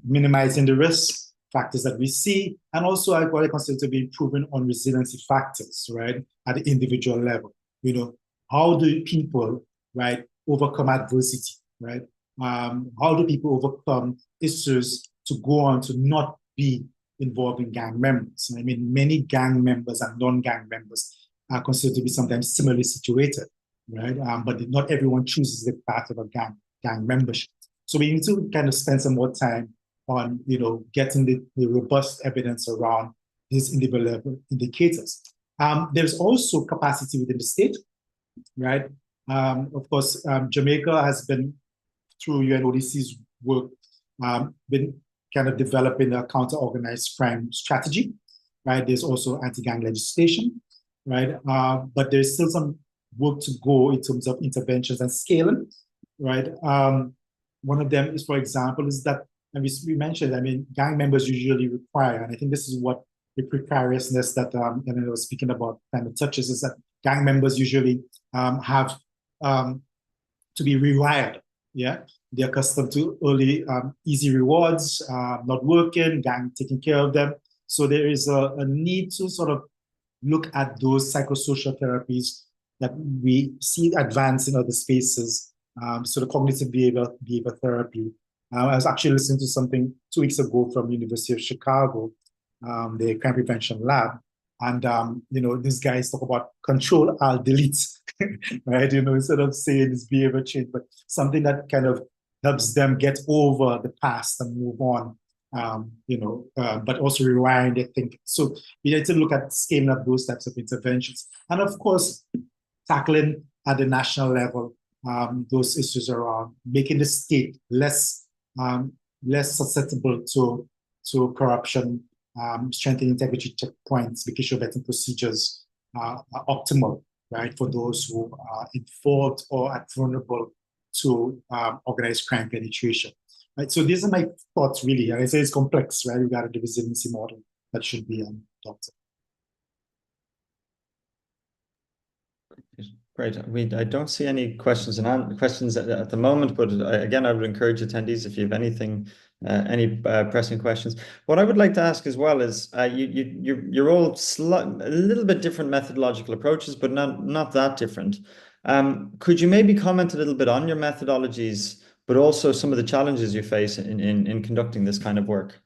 minimizing the risk factors that we see, and also what I consider to be improving on resiliency factors, right, at the individual level. How do people, right, overcome adversity, right? How do people overcome issues to go on to not be involved in gang members? I mean, many gang members and non-gang members are considered to be sometimes similarly situated, right? But not everyone chooses the path of a gang membership. So we need to kind of spend some more time on, getting the robust evidence around these individual level indicators. There's also capacity within the state, right? Of course, Jamaica has been, through UNODC's work, been kind of developing a counter-organized crime strategy, right? There's also anti-gang legislation, right? But there's still some work to go in terms of interventions and scaling, right? One of them is, for example, is that, and we mentioned, I mean, gang members usually require, and I think this is what the precariousness that and I was speaking about kind of touches, is that gang members usually have to be rewired. Yeah, they're accustomed to early easy rewards, not working, gang taking care of them. So there is a need to sort of look at those psychosocial therapies that we see advance in other spaces. So the cognitive behavior therapy. I was actually listening to something 2 weeks ago from University of Chicago, the crime prevention lab. And, these guys talk about control, Alt, delete, right? Instead of saying this behavior change, but something that kind of helps them get over the past and move on, but also rewind their thinking. So we need to look at scaling up those types of interventions. And of course, tackling at the national level those issues around making the state less susceptible to corruption, strengthening integrity checkpoints, making sure vetting procedures are optimal, right, for those who are involved or are vulnerable to organized crime penetration. Right, so these are my thoughts, really. I say it's complex, right? We got a resiliency model that should be adopted. Great. I don't see any questions at the moment, but again, I would encourage attendees, if you have any pressing questions. What I would like to ask as well is, you're all a little bit different methodological approaches, but not that different. Could you maybe comment a little bit on your methodologies, but also some of the challenges you face in conducting this kind of work?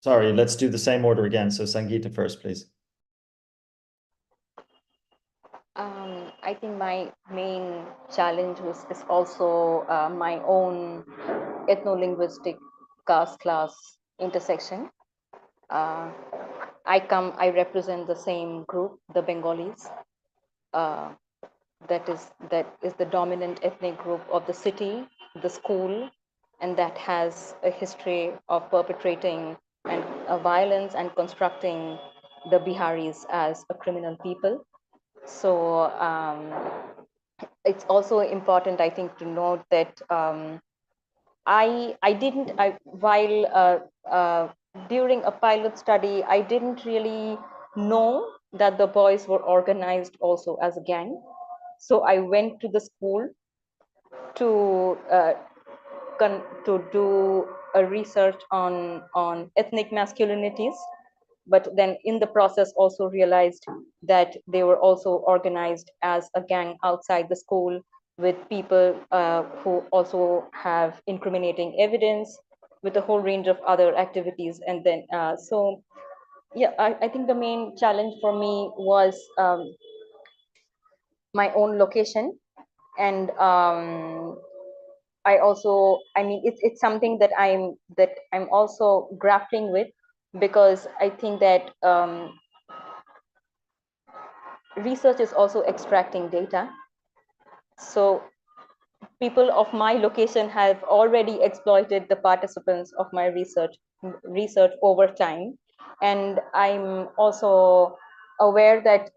Sorry, let's do the same order again. So Sangeeta first, please. I think my main challenge is also my own ethno-linguistic caste class intersection. I represent the same group, the Bengalis. That is the dominant ethnic group of the city, the school, and that has a history of perpetrating and violence and constructing the Biharis as a criminal people. So it's also important, I think, to note that during a pilot study, I didn't really know that the boys were organized also as a gang. So I went to the school to do a research on ethnic masculinities, but then in the process also realized that they were also organized as a gang outside the school with people who also have incriminating evidence, with a whole range of other activities. And then so yeah, I think the main challenge for me was my own location. And I mean, it's something that I'm also grappling with, because I think that research is also extracting data. So people of my location have already exploited the participants of my research over time. And I'm also aware that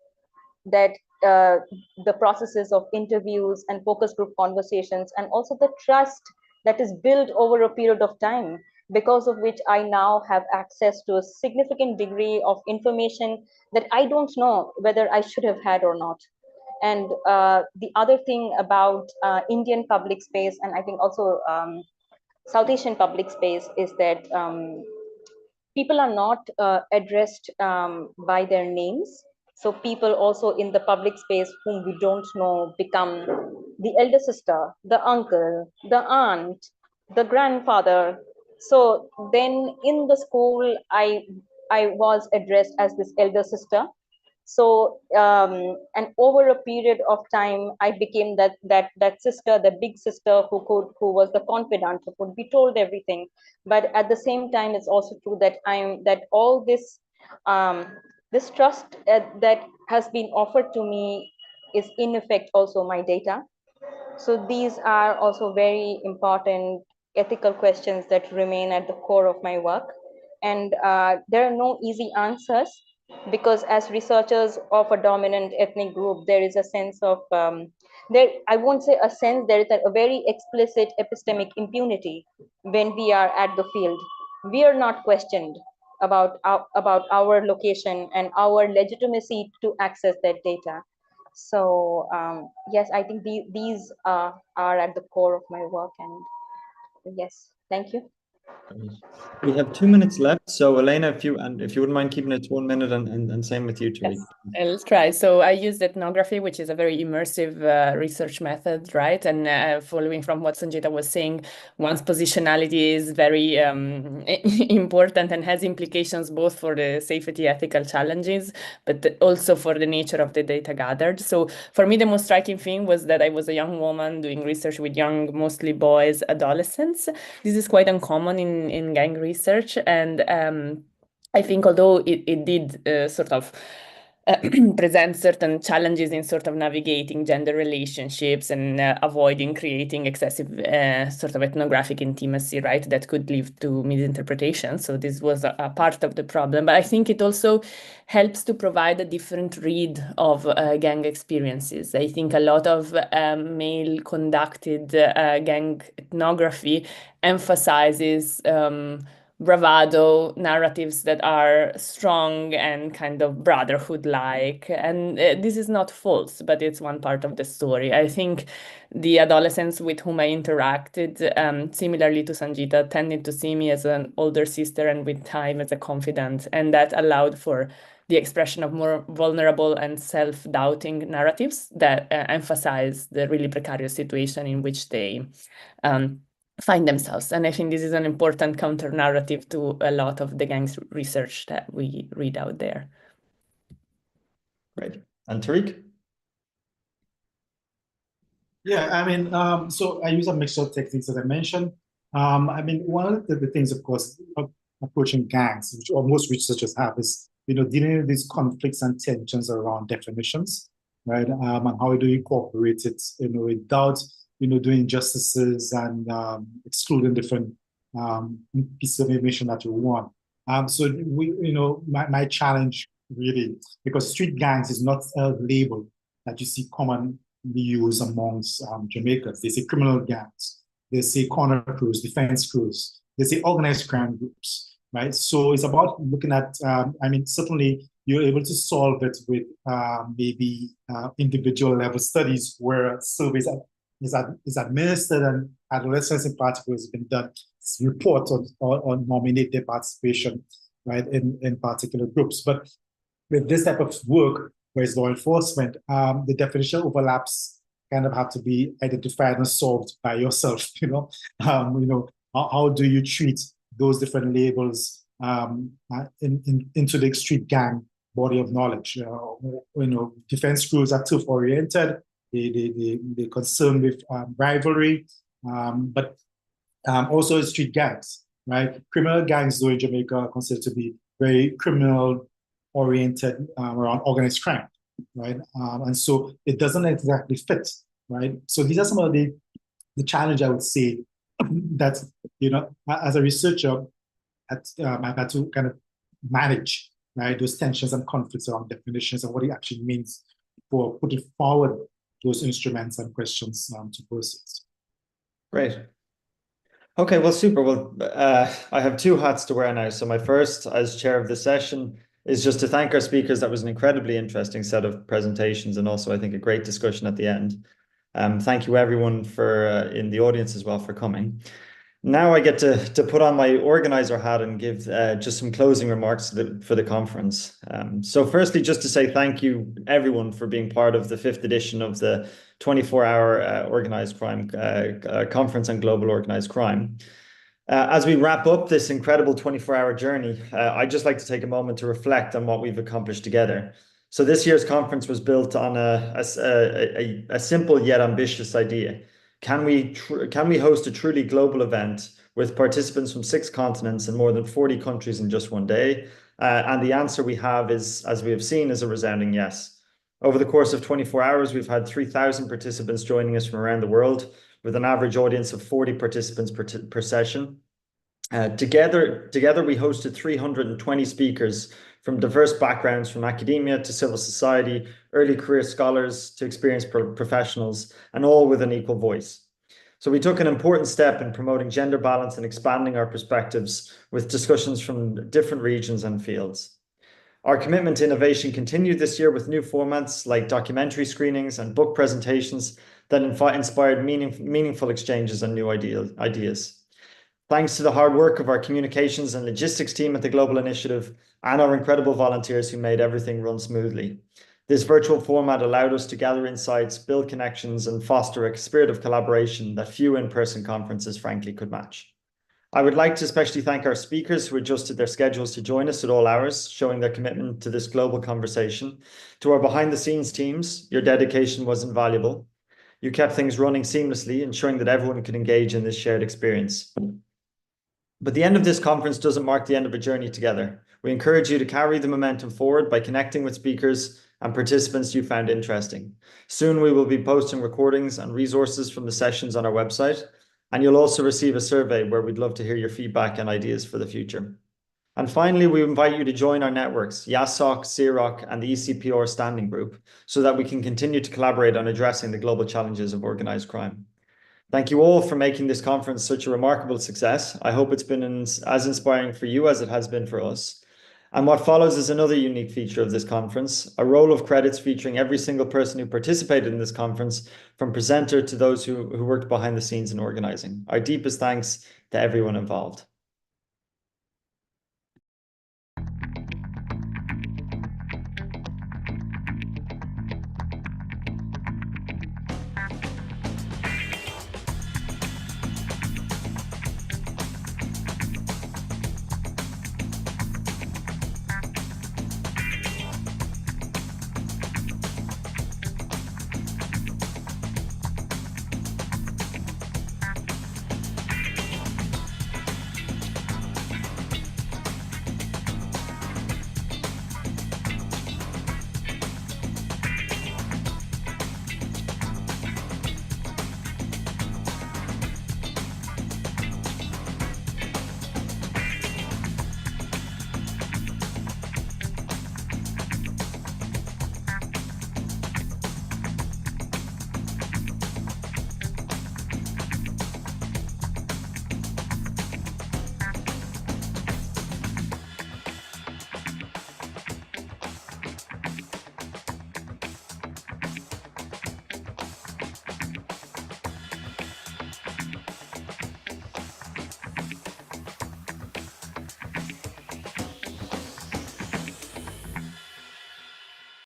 the processes of interviews and focus group conversations, and also the trust that is built over a period of time, because of which I now have access to a significant degree of information that I don't know whether I should have had or not. And the other thing about Indian public space, and I think also South Asian public space, is that people are not addressed by their names. So people also in the public space whom we don't know become the elder sister, the uncle, the aunt, the grandfather. So then in the school, I was addressed as this elder sister. So and over a period of time, I became that sister, the big sister who was the confidant, who could be told everything. But at the same time, it's also true that all this this trust that has been offered to me is in effect also my data. So these are also very important ethical questions that remain at the core of my work. And there are no easy answers, because as researchers of a dominant ethnic group, there is a sense of, I won't say a sense, there is a very explicit epistemic impunity when we are at the field. We are not questioned about our location and our legitimacy to access that data. So yes, I think these are at the core of my work. And yes, thank you. We have 2 minutes left. So Elena, if you wouldn't mind keeping it to 1 minute, and same with you, Tariq. Yes, I'll try. So I used ethnography, which is a very immersive research method, right? And following from what Sanjita was saying, one's positionality is very important and has implications both for the safety ethical challenges, but also for the nature of the data gathered. So for me, the most striking thing was that I was a young woman doing research with young, mostly boys, adolescents. This is quite uncommon in gang research. And I think although it did sort of present certain challenges in sort of navigating gender relationships and avoiding creating excessive sort of ethnographic intimacy, right, that could lead to misinterpretation. So this was a part of the problem. But I think it also helps to provide a different read of gang experiences. I think a lot of male-conducted gang ethnography emphasizes bravado narratives that are strong and kind of brotherhood-like. And this is not false, but it's one part of the story. I think the adolescents with whom I interacted, similarly to Sanjita, tended to see me as an older sister and with time as a confidant. And that allowed for the expression of more vulnerable and self-doubting narratives that emphasize the really precarious situation in which they find themselves. And I think this is an important counter narrative to a lot of the gangs research that we read out there. Great. And Tariq? Yeah, I mean, so I use a mixture of techniques, as I mentioned. I mean, one of the things, of course, of approaching gangs, which most researchers have, is dealing with these conflicts and tensions around definitions, right? And how do you incorporate it, without doing injustices and excluding different pieces of information that you want. So my challenge really, because street gangs is not a label that you see commonly used amongst Jamaicans. They say criminal gangs, they say corner crews, defense crews, they say organized crime groups, right? So it's about looking at, I mean, certainly you're able to solve it with maybe individual level studies where surveys is administered and adolescents in particular has been done, report or nominate their participation, right, in particular groups. But with this type of work, where it's law enforcement, the definition overlaps kind of have to be identified and solved by yourself. How do you treat those different labels into the street gang body of knowledge? Defense crews are turf oriented. They're concerned with rivalry, but also street gangs, right? Criminal gangs, though, in Jamaica are considered to be very criminal oriented around organized crime, right? And so it doesn't exactly fit, right? So these are some of the challenge I would say that, as a researcher, I've had to kind of manage, right, those tensions and conflicts around definitions and what it actually means for putting forward those instruments and questions to persons. Great. Okay, well, super. Well, I have two hats to wear now. So my first, as chair of the session, is just to thank our speakers. That was an incredibly interesting set of presentations and also, I think, a great discussion at the end. Thank you, everyone, for in the audience as well for coming. Now I get to put on my organizer hat and give just some closing remarks for the conference. So firstly, just to say thank you, everyone, for being part of the 5th edition of the 24-hour organized crime conference on global organized crime. As we wrap up this incredible 24-hour journey, I'd just like to take a moment to reflect on what we've accomplished together. So this year's conference was built on a simple yet ambitious idea. Can we host a truly global event with participants from 6 continents and more than 40 countries in just one day? And the answer we have is, as we have seen, is a resounding yes. Over the course of 24 hours, we've had 3,000 participants joining us from around the world, with an average audience of 40 participants per session. Together, we hosted 320 speakers from diverse backgrounds, from academia to civil society, early career scholars to experienced professionals, and all with an equal voice. So we took an important step in promoting gender balance and expanding our perspectives with discussions from different regions and fields. Our commitment to innovation continued this year with new formats like documentary screenings and book presentations that inspired meaningful exchanges and new ideas. Thanks to the hard work of our communications and logistics team at the Global Initiative and our incredible volunteers who made everything run smoothly. This virtual format allowed us to gather insights, build connections, and foster a spirit of collaboration that few in-person conferences frankly could match. I would like to especially thank our speakers who adjusted their schedules to join us at all hours, showing their commitment to this global conversation. To our behind-the-scenes teams, your dedication was invaluable. You kept things running seamlessly, ensuring that everyone could engage in this shared experience. But the end of this conference doesn't mark the end of a journey together. We encourage you to carry the momentum forward by connecting with speakers and participants you found interesting. Soon we will be posting recordings and resources from the sessions on our website, and you'll also receive a survey where we'd love to hear your feedback and ideas for the future. And finally, we invite you to join our networks, GI-TOC, CIROC, and the ECPR Standing Group, so that we can continue to collaborate on addressing the global challenges of organized crime. Thank you all for making this conference such a remarkable success. I hope it's been as inspiring for you as it has been for us. And what follows is another unique feature of this conference, a roll of credits featuring every single person who participated in this conference, from presenter to those who worked behind the scenes in organizing. Our deepest thanks to everyone involved.